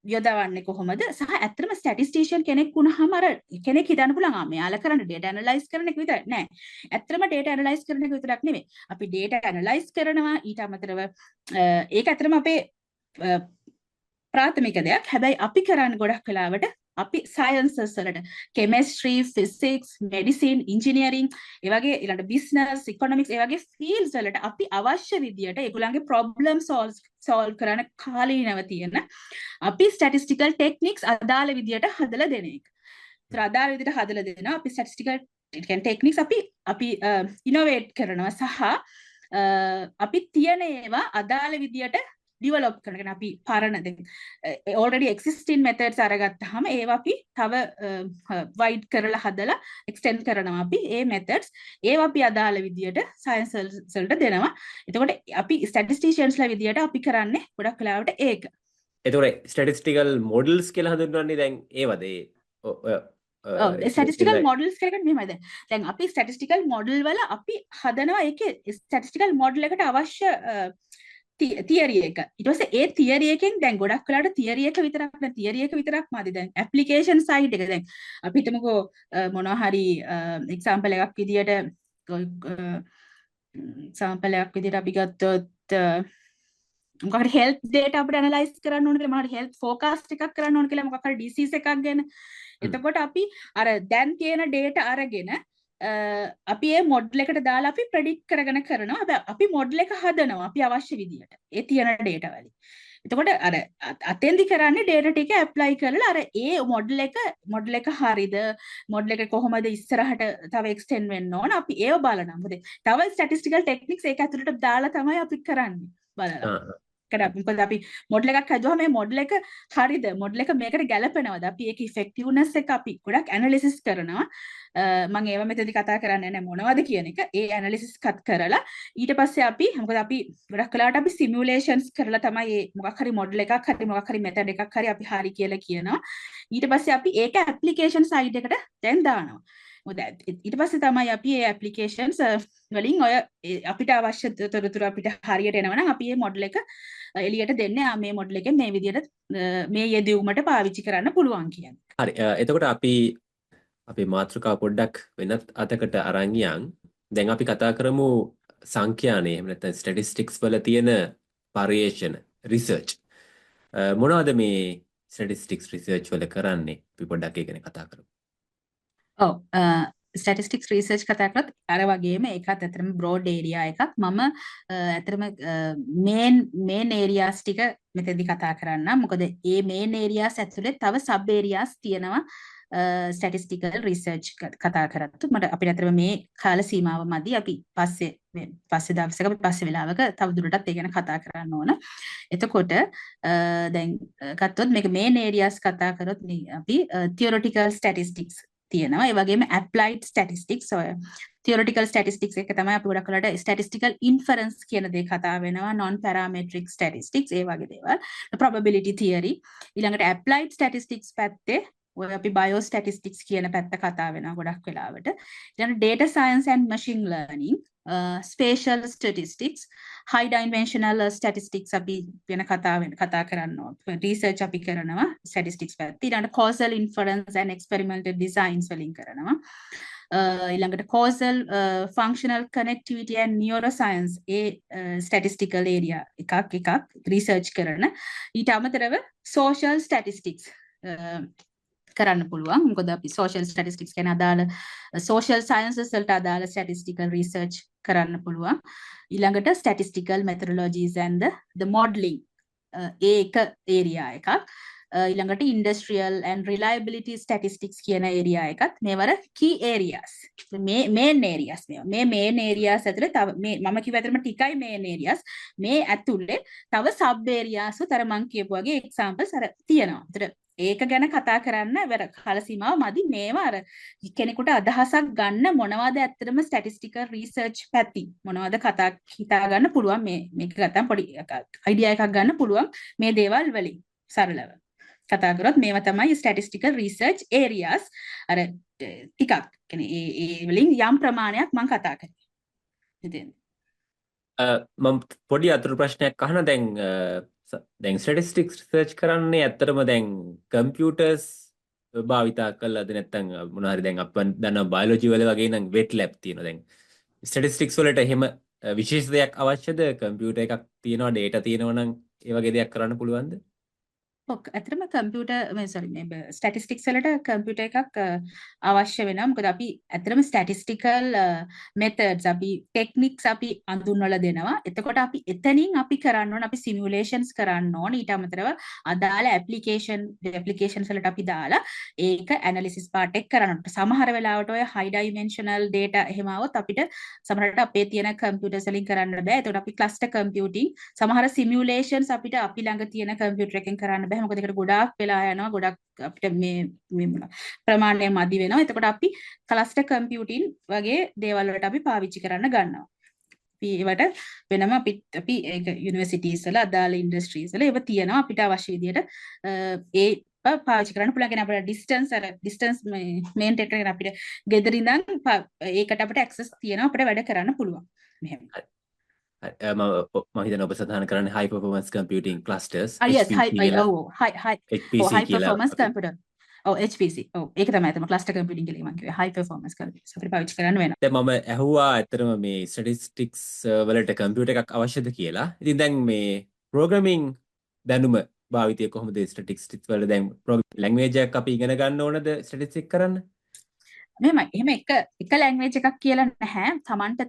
යොදවන්නේ කොහොමද? සහ ඇත්තටම ස්ටැටිස්ටිෂියන් කෙනෙක් වුණාම අර කෙනෙක් හිතන්න පුළුවන් මෙයාලා කරන්නේ data analyze කරන එක විතරයි. නෑ. ඇත්තටම data analyze කරන එක විතරක් නෙමෙයි. අපි data analyze කරනවා ඊට අමතරව ඒක ඇත්තටම අපේ ප්‍රාථමික දෙයක්. හැබැයි අපි කරන්නේ ගොඩක් වෙලාවට අපි සයන්සස් වලට කෙමිස්ට්‍රි, ෆිසික්ස්, මෙඩිසින්, ඉන්ජිනියරින් ඒ වගේ ඊළඟ බිස්නස්, ඉකොනොමික්ස් ඒ වගේ ෆීල්ඩ්ස් වලට අපි අවශ්‍ය විදියට ඒගොල්ලන්ගේ ප්‍රොබ්ලම් සෝල්ව් කරන කාලීනව තියෙන අපි ස්ටැටිස්ටිකල් ටෙක්නික්ස් අදාළ විදියට හදලා දෙන එක. ඒතර අදාළ විදියට හදලා දෙනවා අපි ස්ටැටිස්ටිකල් ටෙක්නික්ස් අපි ඉනෝවේට් කරනවා සහ අපි තියෙන ඒවා අදාළ විදියට develop කරගෙන අපි පරණ already existing methods අරගත්තාම ඒවා අපි තව wide කරලා හදලා extend කරනවා අපි ඒ methods ඒවා අපි අදාළ විදියට science වලට දෙනවා. එතකොට අපි statisticians ලා විදියට අපි කරන්නේ ගොඩක් වෙලාවට ඒක. එතකොට statistical models කියලා හඳුන්වන්නේ දැන් ඒවද statistical models කියලා මෙහෙමයි දැන් අපි statistical model වල අපි හදනවා ඒකේ statistical model එකට අවශ්‍ය තියරි එක. ඊට පස්සේ ඒ තියරි එකෙන් දැන් ගොඩක් වෙලාවට තියරි එක විතරක් නෙවෙයි තියරි එක විතරක් මාදි දැන් ඇප්ලිකේෂන් සයිඩ් එක දැන් අපි හිතමුකෝ මොනවා හරි එක්සැම්පල් එකක් විදියට අපි ගත්තොත් මොකක් හරි හෙල්ත් data අපිට ඇනලයිස් කරන්න ඕන කියලා මොකක් හරි හෙල්ත් ෆෝකාස්ට් එකක් කරන්න ඕන කියලා මොකක් හරි ඩිසීස් එකක් ගැන. එතකොට අපි අර දැන් තියෙන data අරගෙන අපි ඒ මොඩල් එකට දාලා අපි ප්‍රෙඩික්ට් කරගෙන කරනවා. හැබැයි අපි මොඩල් එක හදනවා අපි අවශ්‍ය විදියට. ඒ තියෙන data වලින්. එතකොට අර අතෙන්දි කරන්නේ data ටික apply කරලා අර ඒ model එක හරිද model එක කොහොමද ඉස්සරහට තව extend වෙන්න ඕන අපි ඒව බලනවා. මොකද තව statistical techniques ඒක ඇතුළට දාලා තමයි අපි කරන්නේ බලලා. මොකද අපි මොඩල් එකක් හදුවා මේ මොඩල් එක හරිද මොඩල් එක මේකට ගැලපෙනවද අපි ඒක ඉෆෙක්ටිව්නස් එක අපි ගොඩක් ඇනලිසිස් කරනවා මම ඒව මෙතනදි කතා කරන්නේ නැහැ මොනවද කියන එක ඒ ඇනලිසිස් කත් කරලා ඊට පස්සේ අපි මොකද අපි ගොඩක් වෙලාවට අපි සිමියුලේෂන්ස් කරලා තමයි මේ මොකක් හරි මොඩල් එකක් හරි මොකක් හරි මෙතඩ් එකක් හරි අපි හරි කියලා කියනවා ඊට පස්සේ අපි ඒක ඇප්ලිකේෂන් සයිඩ් එකට දැන් දානවා මොකද ඊට පස්සේ තමයි අපි මේ ඇප්ලිකේෂන්ස් වලින් ඔය අපිට අවශ්‍ය තොරතුරු අපිට හරියට එනවනම් අපි මේ මොඩල් එක එලියට දෙන්නේ මේ මොඩල් එකෙන් මේ විදිහට මේ යෙදවීමට පාවිච්චි කරන්න පුළුවන් කියන්නේ. හරි. එතකොට අපි අපේ මාතෘකාව පොඩ්ඩක් වෙනත් අතකට අරන් යන්. දැන් අපි කතා කරමු සංඛ්‍යානේ එහෙම නැත්නම් ස්ටැටිස්ටික්ස් වල තියෙන පරිේෂණ රිසර්ච්. මොනවද මේ ස්ටැටිස්ටික්ස් රිසර්ච් වල කරන්නේ? අපි පොඩ්ඩක් ඒක ගැන කතා කරමු. ඔව් statistics research කතා කරත් අර වගේම ඒකත් ඇත්තටම broad area එකක් මම ඇත්තටම main areas ටික මෙතෙන්දි කතා කරන්නම් මොකද මේ main areas ඇතුලේ තව sub areas තියෙනවා statistical research කතා කරත් මට අපිට ඇත්තටම මේ කාල සීමාව මදි අපි පස්සේ දවසක අපි පස්සේ වෙලාවක තව දුරටත් ඒ ගැන කතා කරන්න ඕන එතකොට දැන් ගත්තොත් මේක main areas කතා කරොත් අපි theoretical statistics තියෙනවා ඒ වගේම applied statistics ඔය theoretical statistics එක තමයි අපි ගොඩක් වෙලාවට statistical inference කියන දේ කතා වෙනවා non parametric statistics ඒ වගේ දේවල් probability theory ඊළඟට applied statistics පැත්තේ ඔය අපි biostatistics කියන පැත්ත කතා වෙනවා ගොඩක් වෙලාවට ඊළඟට data science and machine learning spatial statistics high dimensional statistics අපි වෙන කතා කරනවා research අපි කරනවා statistics පැත්තේ ඊළඟට causal inference and experimental designs වලින් කරනවා ඊළඟට causal functional connectivity and neuroscience A statistical area එකක් research කරන ඊට අමතරව social statistics කරන්න පුළුවන් මොකද අපි social statistics කියන අදාළ social sciences වලට අදාළ statistical research කරන්න පුළුවන් ඊළඟට statistical methodologies and the modeling ඒක area එකක් ඊළඟට industrial and reliability statistics කියන area එකත් මේවර key areas මේ main areas මේ main areas ඇතුලේ තව මේ මම කිව්ව අතරම ටිකයි main areas මේ ඇතුලේ තව sub areas උතර මම කියපු වගේ examples අර තියෙනවා. ඒතර ඒක ගැන කතා කරන්න වෙර කාල සීමාව මදි මේවා අර කෙනෙකුට අදහසක් ගන්න මොනවද ඇත්තටම statistical research පැති මොනවද හිතා ගන්න පුළුවන් මේක ගත්තම පොඩි අයිඩියා එකක් ගන්න පුළුවන් මේ දේවල් වලින් සරලව කතා කරොත් මේවා තමයි statistical research areas අර ටිකක් කියන්නේ ඒ වලින් යම් ප්‍රමාණයක් මම කතා කරේ ඉතින් මම පොඩි අතුරු ප්‍රශ්නයක් අහන දැන් ස්ටැටිස්ටික්ස් රිසර්ච් කරන්නේ ඇත්තටම දැන් කම්පියුටර්ස් භාවිතා කරලාද නැත්නම් මොන හරි දැන් අපන් දන්නවා බයොලොජි වල වගේ නම් වෙට් ලැබ් තියෙනවා දැන් ස්ටැටිස්ටික්ස් වලට එහෙම විශේෂ දෙයක් අවශ්‍යද කම්පියුටර් එකක් තියෙනවා ඩේටා තියෙනවා නම් ඒ වගේ දෙයක් කරන්න පුළුවන්ද ඔක් ඇත්තටම ස්ටැටිස්ටික්ස් වලට කම්පියුටර් එකක් අවශ්‍ය වෙනවා මොකද අපි ඇත්තටම ස්ටැටිස්ටිකල් මෙතඩ්ස් අපි ටෙක්නික්ස් අපි අඳුන්වලා දෙනවා එතකොට අපි එතනින් අපි කරන්න ඕන අපි සිමියුලේෂන්ස් කරන්න ඕන ඊට අමතරව අදාළ ඇප්ලිකේෂන්ස් වලට අපි දාලා ඒක ඇනලිසිස් පාර්ට් එක කරන්න ඕන සමහර වෙලාවට ඔය හයි ඩයිමෙන්ෂනල් ඩේටා එහෙම આવොත් අපිට සමහරවිට අපේ තියෙන කම්පියුටර්ස් වලින් කරන්න බෑ එතකොට අපි ක්ලස්ටර් කම්පියුටිං සමහර සිමියුලේෂන්ස් අපිට අපි ළඟ තියෙන කම්පියුටර් එකෙන් කරන්න මොකද ඒකට ගොඩාක් වෙලා යනවා ගොඩක් අපිට මේ ප්‍රමාණය මදි වෙනවා එතකොට අපි ක්ලස්ටර් කම්පියුටින් වගේ දේවල් වලට අපි පාවිච්චි කරන්න ගන්නවා අපි ඒවට වෙනම අපි ඒක යුනිවර්සිටිස් වල අදාළ ඉන්ඩස්ට්‍රීස් වල ඒව තියෙනවා අපිට අවශ්‍ය විදියට ඒ පාවිච්චි කරන්න පුළුවන් කියන්නේ අපිට ඩිස්ටන්ස් මේන්ටේන් කරගෙන අපිට ගෙදර ඉඳන් ඒකට අපිට ඇක්සස් තියෙනවා අපිට වැඩ කරන්න පුළුවන් මෙහෙම මම හිතනවා ඔබ සඳහන් කරන්නේ high performance computing clusters yes HPC high කියලා performance computer HPC ඒක තමයි තමයි cluster computing කියලා මම කිව්වේ high performance computers අපිට පාවිච්චි කරන්න වෙනවා දැන් මම ඇහුවා ඇත්තටම මේ statistics වලට කම්පියුටර් එකක් අවශ්‍යද කියලා. ඉතින් දැන් මේ programming දැනුම භාවිතය කොහොමද statistics වල දැන් language එකක් අපි ඉගෙන ගන්න ඕනද statistics කරන්න? මෙහෙමයි. එහෙම එක ලැන්ග්වේජ් එකක් කියලා නැහැ. තමන්ට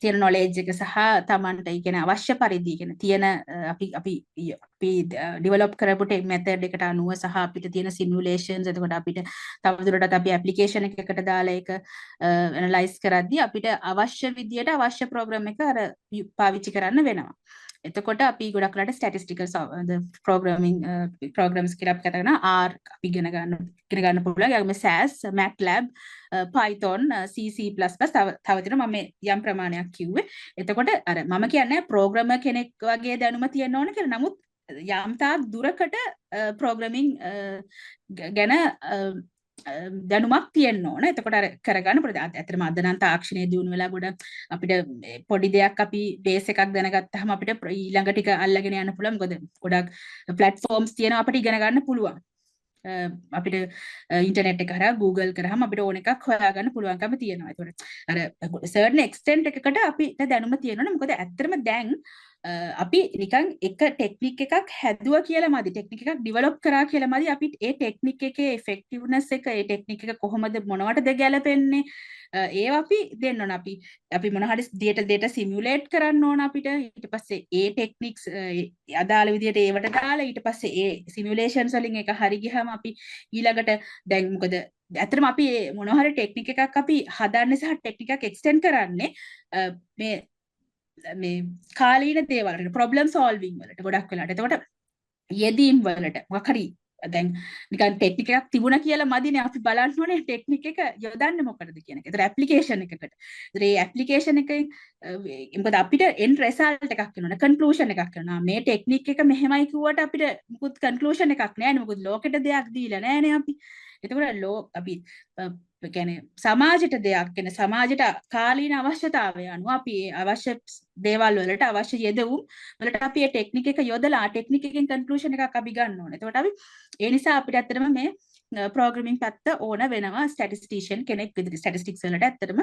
තියෙන නොලෙජ් එක සහ තමන්ට ඒ කියන්නේ අවශ්‍ය පරිදි කියන තියෙන අපි ඩෙවලොප් කරපු මෙතඩ් එකට අනුව සහ අපිට තියෙන සිමුලේෂන්ස් එතකොට අපිට තවදුරටත් අපි ඇප්ලිකේෂන් එකකට දාලා ඒක ඇනලයිස් කරද්දී අපිට අවශ්‍ය විදියට අවශ්‍ය ප්‍රෝග්‍රෑම් එක අර පාවිච්චි කරන්න වෙනවා. එතකොට අපි ගොඩක් වෙලාට ස්ටැටිස්ටිකල් ප්‍රෝග්‍රෑම්ස් කියලා අපි කතා කරනවා R අපි ඉගෙන ගන්න පුළුවන්. ඒගොම SAS, MATLAB, Python, C, C++ තව තියෙනවා මම යම් ප්‍රමාණයක් කිව්වේ. එතකොට අර මම කියන්නේ ප්‍රෝග්‍රෑමර් කෙනෙක් වගේ දැනුම තියෙන්න ඕන කියලා. නමුත් යම් තාක් දුරකට ප්‍රෝග්‍රෑමින් ගැන දැනුමක් තියෙන්න ඕන. එතකොට අර කරගන්න පුළුවන්. ඇත්තටම අද නම් තාක්ෂණයේ දියුණු වෙලා ගොඩක් අපිට පොඩි දෙයක් අපි බේස් එකක් දැනගත්තාම අපිට ඊළඟ ටික අල්ලගෙන යන්න පුළුවන්. මොකද ගොඩක් ප්ලැට්ෆෝම්ස් තියෙනවා අපිට ඉගෙන ගන්න පුළුවන්. අපිට ඉන්ටර්නෙට් එක හරහා Google කරාම අපිට ඕන එකක් හොයාගන්න පුළුවන්කම තියෙනවා. ඒතකොට අර certain extent එකකට අපිට දැනුම තියෙනවනේ. මොකද ඇත්තටම දැන් අපි නිකන් එක ටෙක්නික් එකක් හැදුවා කියලා මදි. ටෙක්නික් එකක් ඩෙවලොප් කරා කියලා මදි. අපි ඒ ටෙක්නික් එකේ effectiveness එක ඒ ටෙක්නික් එක කොහොමද මොනවටද ගැලපෙන්නේ ඒව අපි දෙන්න ඕන. අපි මොන හරි data simulate කරන්න ඕන අපිට. ඊට පස්සේ ඒ ටෙක්නික්ස් අදාළ විදියට ඒවට දාලා ඊට පස්සේ ඒ සිමුලේෂන්ස් වලින් එක හරි ගියාම අපි ඊළඟට දැන් මොකද ඇත්තටම අපි මොන හරි ටෙක්නික් එකක් අපි හදන්නේ සහ ටෙක්නික් එකක් එක්ස්ටෙන්ඩ් කරන්නේ මේ කාලීන දේවල් ප්‍රොබ්ලම් සෝල්විං වලට ගොඩක් වෙලාට. එතකොට යෙදීම් වලට මොකක් හරි දැන් නිකන් ටෙක්නික් එකක් තිබුණා කියලා මදිනේ අපි බලන්න ඕනේ ටෙක්නික් එක යොදන්නේ මොකටද කියන එක. ඒතර ඇප්ලිකේෂන් එකකට. ඒතර මේ ඇප්ලිකේෂන් එකෙන් මොකද අපිට end result එකක් වෙනවනේ conclusion එකක් වෙනවා. මේ ටෙක්නික් එක මෙහෙමයි කිව්වට අපිට මුකුත් conclusion එකක් නෑනේ. මොකද ලෝකෙට දෙයක් දීලා නෑනේ අපි. එතකොට අපි කියන්නේ සමාජයට දෙයක් කියන සමාජයට කාලීන අවශ්‍යතාවය අනුව අපි අවශ්‍ය දේවල් වලට අවශ්‍ය යෙදවුම් වලට අපි මේ ටෙක්නික් එක යොදලා ටෙක්නික් එකෙන් කන්ක්ලූෂන් එකක් අපි ගන්න ඕනේ. එතකොට අපි ඒ නිසා අපිට ඇත්තටම මේ ප්‍රෝග්‍රෑමින් පැත්ත ඕන වෙනවා. ස්ටැටිස්ටිෂියන් කෙනෙක් විදිහට ස්ටැටිස්ටික්ස් වලට ඇත්තටම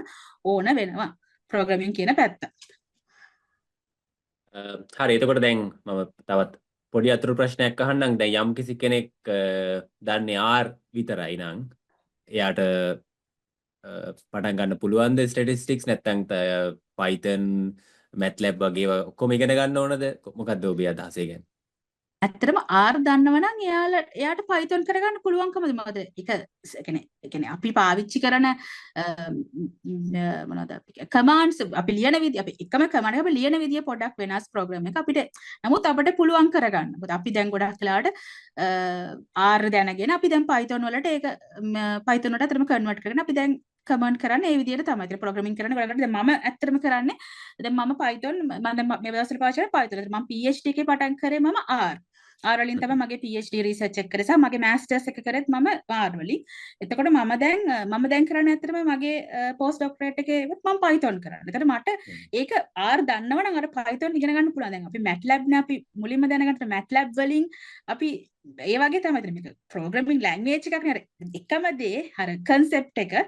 ඕන වෙනවා ප්‍රෝග්‍රෑමින් කියන පැත්ත. හරි. එතකොට දැන් මම තවත් පොඩි අතුරු ප්‍රශ්නයක් අහන්නම්. දැන් යම් කිසි කෙනෙක් දන්නේ R විතරයි නම් එයාට පටන් ගන්න පුළුවන්ද ස්ටැටිස්ටික්ස් නැත්නම් Python, MATLAB වගේ ඔක්කොම ඉගෙන ගන්න ඕනද? මොකක්ද ඔබේ අදහස ඒ ගැන? ඇත්තටම R දන්නව නම් එයාට Python කරගන්න පුළුවන්කමද? මොකද ඒක කියන්නේ අපි පාවිච්චි කරන මොනවද අපි කමාන්ඩ්ස් අපි ලියන විදිය අපි එකම කමාන්ඩ් එක අපි ලියන විදිය පොඩ්ඩක් වෙනස් ප්‍රෝග්‍රෑම් එක අපිට නමුත් අපිට පුළුවන් කරගන්න. මොකද අපි දැන් ගොඩක් වෙලාවට R දැනගෙන අපි දැන් Python වලට ඒක Python වලට අතරම කන්වර්ට් කරගෙන අපි දැන් කමාන්ඩ් කරන්නේ ඒ විදිහට තමයි. ඒක ප්‍රෝග්‍රෑමින් කරන්න ගොඩකට දැන් මම ඇත්තටම කරන්නේ දැන් මම Python මම මේ දවස්වල පාවිච්චි කරන්නේ Python. මම PhD එකේ පටන් කරේ මම R වලින් තමයි මගේ PhD රිසර්ච් එක කරේ සහ මගේ මාස්ටර්ස් එක කරෙත් මම R වලින්. එතකොට මම දැන් කරන්නේ ඇත්තටම මගේ පෝස්ට් ડોක්ටරේට් එකේ මම Python කරන්නේ. එතකොට මට ඒක R දන්නවනම් අර Python ඉගෙන ගන්න පුළුවන්. දැන් අපි MATLAB නේ අපි මුලින්ම දැනගන්න MATLAB වලින් අපි ඒ වගේ තමයි මේක ප්‍රෝග්‍රෑමින් ලැන්ග්වේජ් එකක් නේ. එකම දේ අර concept එක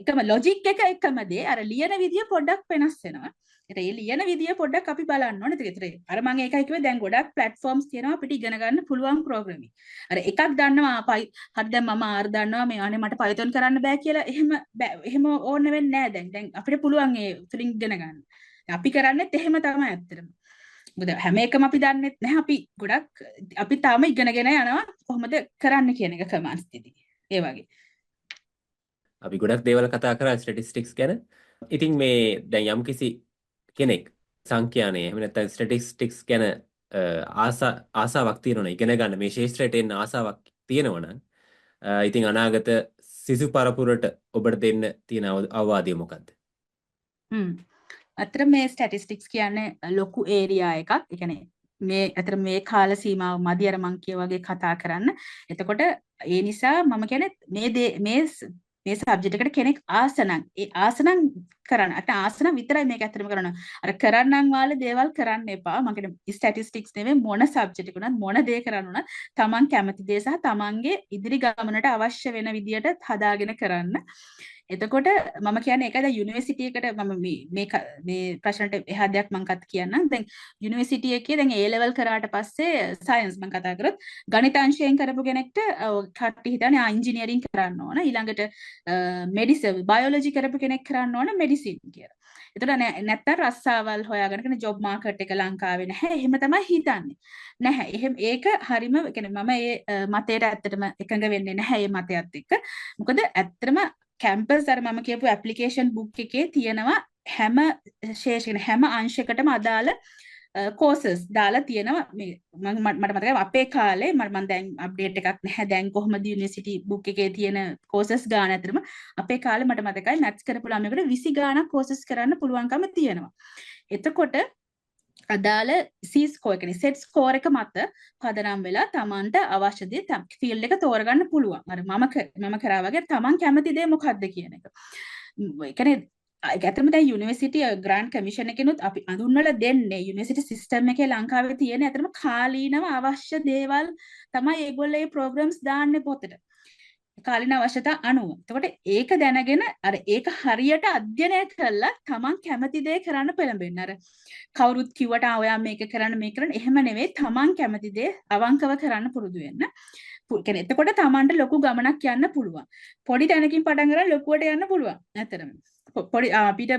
එකම logic එක එකම දේ අර ලියන විදිය පොඩ්ඩක් වෙනස් වෙනවා. ඒ ලියන විදිය පොඩ්ඩක් අපි බලන්න ඕනේ. ඒතර අර මම ඒකයි කිව්වේ දැන් ගොඩක් platforms තියෙනවා අපිට ඉගෙන ගන්න පුළුවන් ප්‍රෝග්‍රෑමින්. අර එකක් දන්නවා හරි දැන් මම R දන්නවා මේ අනේ මට Python කරන්න බෑ කියලා එහෙම ඕන වෙන්නේ නැහැ දැන් අපිට පුළුවන් ඒ තුලින් ඉගෙන ගන්න. අපි කරන්නේත් එහෙම තමයි ඇත්තටම. මොකද හැම එකම අපි දන්නෙත් නැහැ. අපි ගොඩක් අපි තාම ඉගෙනගෙන යනවා කොහොමද කරන්න කියන එක කමාන්ඩ්ස් දෙදී. ඒ වගේ. අපි ගොඩක් දේවල් කතා කරා ස්ටැටිස්ටික්ස් ගැන. ඉතින් මේ දැන් යම්කිසි කෙනෙක් සංඛ්‍යානය එහෙම නැත්නම් ස්ටැටිස්ටික්ස් ගැන ආසාවක් තියෙනවනේ ඉගෙන ගන්න මේ ශාස්ත්‍රයට එන්න ආසාවක් තියෙනවනම් ඉතින් අනාගත සිසු පරපුරට ඔබට දෙන්න තියෙන අවවාදය මොකක්ද? අතර මේ ස්ටැටිස්ටික්ස් කියන්නේ ලොකු ඒරියා එකක්. ඒ කියන්නේ මේ අතර මේ කාල සීමාව මදි අර මං කිය වගේ කතා කරන්න. එතකොට ඒ නිසා මම කියන්නේ මේ සබ්ජෙක්ට් එකට කෙනෙක් ආසනම් කරන්න. අට ආසන විතරයි මේක ඇත්තටම කරන්න. අර කරන්නම් වාලේ දේවල් කරන්න එපා. මම කියන්නේ ස්ටැටිස්ටික්ස් නෙවෙයි මොන සබ්ජෙක්ට් එක උනත් මොන දේ කරන්න උනත් තමන් කැමති දේ සහ තමන්ගේ ඉදිරි ගමනට අවශ්‍ය වෙන විදියට හදාගෙන කරන්න. එතකොට මම කියන්නේ ඒකයි දැන් යුනිවර්සිටි එකට මම මේ ප්‍රශ්නට එහා දෙයක් මම කියන්නම්. දැන් යුනිවර්සිටි එකේ දැන් A level කරාට පස්සේ සයන්ස් මම කතා කරොත් ගණිතාංශයෙන් කරපු කෙනෙක්ට කට්ටි හිතන්නේ ඉංජිනියරින් කරන්න ඕන. ඊළඟට මෙඩිසින් බයොලොජි කරපු කෙනෙක් කරන්න ඕන මෙඩිසින් කියලා. එතකොට නැත්තම් රස්සාවල් හොයාගෙන කෙන ජොබ් මාකට් එක ලංකාවේ නැහැ. එහෙම තමයි හිතන්නේ. නැහැ. එහෙම ඒක හරිම කියන්නේ මම ඒ මතයට ඇත්තටම එකඟ වෙන්නේ නැහැ මේ මතයත් එක්ක. මොකද ඇත්තටම කැම්පස් අර මම කියපු ඇප්ලිකේෂන් බුක් එකේ තියෙනවා හැම හැම අංශයකටම අදාළ කෝසස් දාලා තියෙනවා මේ මට මතකයි අපේ කාලේ මම දැන් අප්ඩේට් එකක් නැහැ දැන් කොහොමද යුනිවර්සිටි බුක් එකේ තියෙන කෝසස් ගාන අතරම අපේ කාලේ මට මතකයි මැත්ස් කරපු ළමයෙකුට 20 ගාණක් කෝසස් කරන්න පුළුවන්කම තියෙනවා. එතකොට අදාළ C ස්කෝර් කියන්නේ සෙට් ස්කෝර් එක මත පදනම් වෙලා Tamanට අවශ්‍ය දේ ෆීල්ඩ් එක තෝරගන්න පුළුවන්. අර මම කරා වගේ Taman කැමති දේ මොකක්ද කියන එක. ඒ කියන්නේ ඇත්තටම දැන් යුනිවර්සිටි ග්‍රාන්ට් කමිෂන් එකෙනුත් අපි අඳුන්වලා දෙන්නේ යුනිවර්සිටි සිස්ටම් එකේ ලංකාවේ තියෙන ඇත්තටම කාලීනව අවශ්‍ය දේවල් තමයි ඒගොල්ලෝ මේ ප්‍රෝග්‍රෑම්ස් දාන්නේ පොතට. කාලීන අවශ්‍යතා අනුව. එතකොට ඒක දැනගෙන අර ඒක හරියට අධ්‍යයනය කළා තමන් කැමති දේ කරන්න පෙළඹෙන්න. අර කවුරුත් කිව්වට ඔයා මේක කරන්න මේක කරන්න එහෙම නෙවෙයි තමන් කැමති දේ අවංකව කරන්න පුරුදු වෙන්න. කියන්නේ එතකොට තමන්ට ලොකු ගමනක් යන්න පුළුවන්. පොඩි තැනකින් පටන් ගන්න ලොකුවට යන්න පුළුවන්. ඇත්තටම. පොඩි අපිට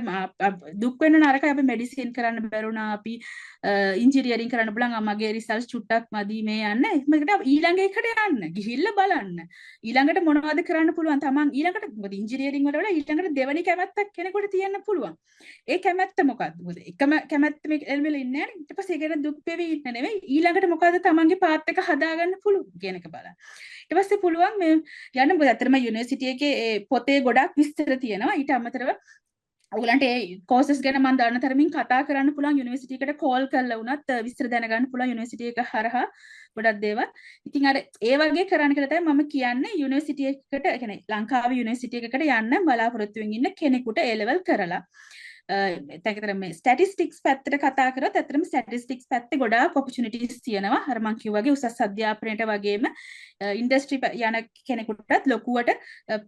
දුක් වෙන නරකයි අපි මෙඩිසින් කරන්න බැරුණා අපි ඉන්ජිනියරින් කරන්න බලන් මගේ රිසල්ට් චුට්ටක් මදි මේ යන්න එහෙමකට ඊළඟ එකට යන්න ගිහිල්ලා බලන්න ඊළඟට මොනවද කරන්න පුළුවන් තමන් ඊළඟට මොකද ඉන්ජිනියරින් වල වල ඊළඟට දෙවෙනි කැමැත්තක් කෙනෙකුට තියෙන්න පුළුවන් ඒ කැමැත්ත මොකක්ද මොකද එකම කැමැත්ත මේ එල්මෙල ඉන්නේ නැහැ ඊට පස්සේ ඒක ගැන දුක් වෙවි ඉන්න නෙවෙයි ඊළඟට මොකද්ද තමන්ගේ පාත් එක හදාගන්න පුළුවන් කියන එක බලන්න ඊට පස්සේ පුළුවන් මේ යන්න මොකද අතරම යුනිවර්සිටි එකේ පොතේ ගොඩක් විස්තර තියෙනවා ඊට අමතරව ඔයගලන්ට ඒ කෝසස් ගැන මම දන්න තරමින් කතා කරන්න පුළුවන් යුනිවර්සිටි එකට කෝල් කරලා වුණත් විස්තර දැනගන්න පුළුවන් යුනිවර්සිටි එක හරහා ගොඩක් දේවල්. ඉතින් අර ඒ වගේ කරන්න කියලා තමයි මම කියන්නේ යුනිවර්සිටි එකකට ඒ කියන්නේ ලංකාවේ යුනිවර්සිටි එකකට යන්න බලාපොරොත්තු වෙමින් ඉන්න කෙනෙකුට A level කරලා. ඒතකතර මේ ස්ටැටිස්ටික්ස් පැත්තට කතා කරොත් ඇත්තටම ස්ටැටිස්ටික්ස් පැත්තේ ගොඩාක් ඔපචුනිටිස් තියෙනවා. අර මම කිව්වා වගේ උසස් අධ්‍යාපනයට වගේම ඉන්ඩස්ට්‍රි යන කෙනෙකුටත් ලොකුවට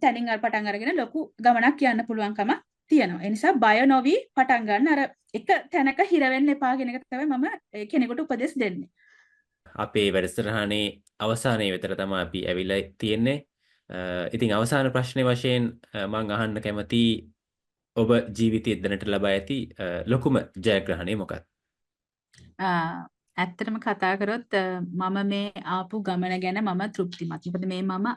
තැනින් පටන් අරගෙන ලොකු ගමනක් යන්න පුළුවන්කම තියෙනවා. ඒ නිසා බය නොවි පටන් ගන්න අර එක තැනක හිර වෙන්න එපා කියන එක තමයි මම කෙනෙකුට උපදෙස් දෙන්නේ. අපේ වැඩසටහනේ අවසානයේ විතර තමයි අපි ඇවිල්ලා තියෙන්නේ. ඉතින් අවසාන ප්‍රශ්නේ වශයෙන් මම අහන්න කැමති ඔබ ජීවිතයේ දැනට ලබා ඇති ලොකුම ජයග්‍රහණය මොකක්ද? ඇත්තටම කතා කරොත් මම මේ ආපු ගමන ගැන මම තෘප්තිමත්. මොකද මේ මම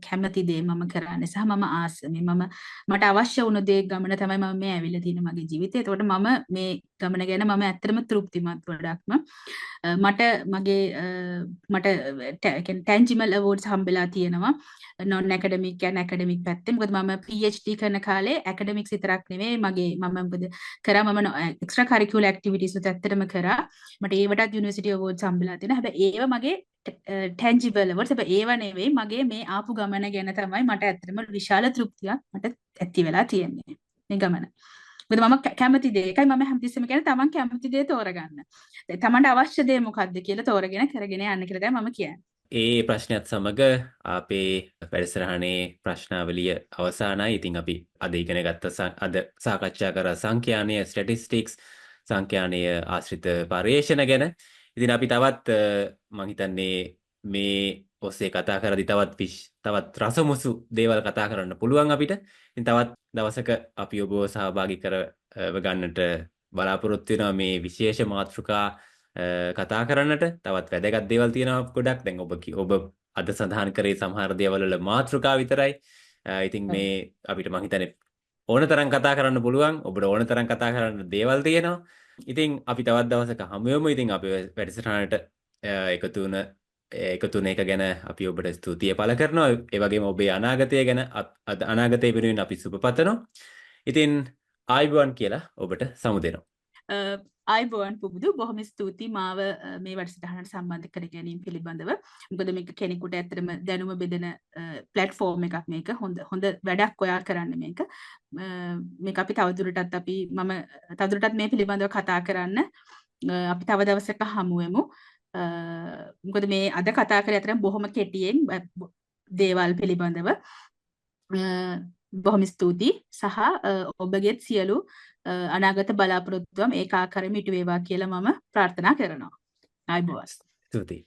කැමති දේ මම කරන්නේ සහ මම ආස මේ මට අවශ්‍ය වුණ දේ ගමන තමයි මම මේ ඇවිල්ලා තියෙන මගේ ජීවිතේ. ඒකට මම මේ ගමන ගැන මම ඇත්තටම තෘප්තිමත් ගොඩක්ම. මට tangible awards හම්බෙලා තියෙනවා. non academic and academic පැත්තේ. මොකද මම PhD කරන කාලේ academics විතරක් නෙවෙයි මම මොකද කරා මම extra curricular activities උත් ඇත්තටම කරා. මට ඒවටත් university awards හම්බෙලා තියෙනවා. හැබැයි ඒව මගේ tangible awards. හැබැයි ඒව නෙවෙයි මගේ මේ ආපු ගමන ගැන තමයි මට ඇත්තටම විශාල තෘප්තියක් මට ඇති වෙලා තියෙන්නේ. මේ ගමන. මොකද මම කැමති දේ එකයි මම හැමතිස්සෙම කියන්නේ තමන් කැමති දේ තෝරගන්න. තමන්ට අවශ්‍ය දේ මොකක්ද කියලා තෝරගෙන කරගෙන යන්න කියලා තමයි මම කියන්නේ. ඒ ප්‍රශ්නයත් සමග අපේ වැඩසටහනේ ප්‍රශ්නාවලිය අවසానයි. ඉතින් අපි අද ඉගෙන ගත්ත අද සාකච්ඡා කර සංඛ්‍යානීය ස්ටැටිස්ටික්ස් සංඛ්‍යානීය ආශ්‍රිත පර්යේෂණ ගැන. ඉතින් අපි තවත් මම හිතන්නේ මේ ඔස්සේ කතා කරද්දී තවත් රසමුසු දේවල් කතා කරන්න පුළුවන් අපිට. ඉතින් තවත් දවසක අපි ඔබව සහභාගී කරව ගන්නට බලාපොරොත්තු වෙනවා මේ විශේෂ මාතෘකා කතා කරන්නට. තවත් වැදගත් දේවල් තියෙනවා ගොඩක්. දැන් ඔබ අද සඳහන් කරේ සමහර දේවල් වල මාතෘකා විතරයි. ඉතින් මේ අපිට මම හිතන්නේ ඕන තරම් කතා කරන්න පුළුවන්. ඔබට ඕන තරම් කතා කරන්න දේවල් තියෙනවා. ඉතින් අපි තවත් දවසක හමු වෙමු. ඉතින් අපි වැඩසටහනට එකතු වෙන එක ගැන අපි ඔබට ස්තුතිය පළ කරනවා. ඒ වගේම ඔබේ අනාගතය ගැන අනාගතය වෙනුවෙන් අපි සුබ පතනවා. ඉතින් ආයුබෝවන් කියලා ඔබට සමු දෙනවා. ආයිබෝන් පුබුදු බොහොම ස්තුතියි මාව මේ වැඩසටහනට සම්බන්ධ කර ගැනීම පිළිබඳව. මොකද මේක කෙනෙකුට ඇත්තටම දැනුම බෙදෙන ප්ලැට්ෆෝම් එකක් මේක. හොඳ වැඩක් ඔයා කරන්න මේක. මේක අපි මම තවදුරටත් මේ පිළිබඳව කතා කරන්න අපි තව දවසක හමු වෙමු. මොකද මේ අද කතා කරේ අතරම බොහොම කෙටියෙන් දේවල් පිළිබඳව බොහොම ස්තුතියි සහ ඔබගේත් සියලු අනාගත බලාපොරොත්තුවම ඒකාකාරව ඉටු වේවා කියලා මම ප්‍රාර්ථනා කරනවා. ආයිබෝවන්. ස්තුතියි.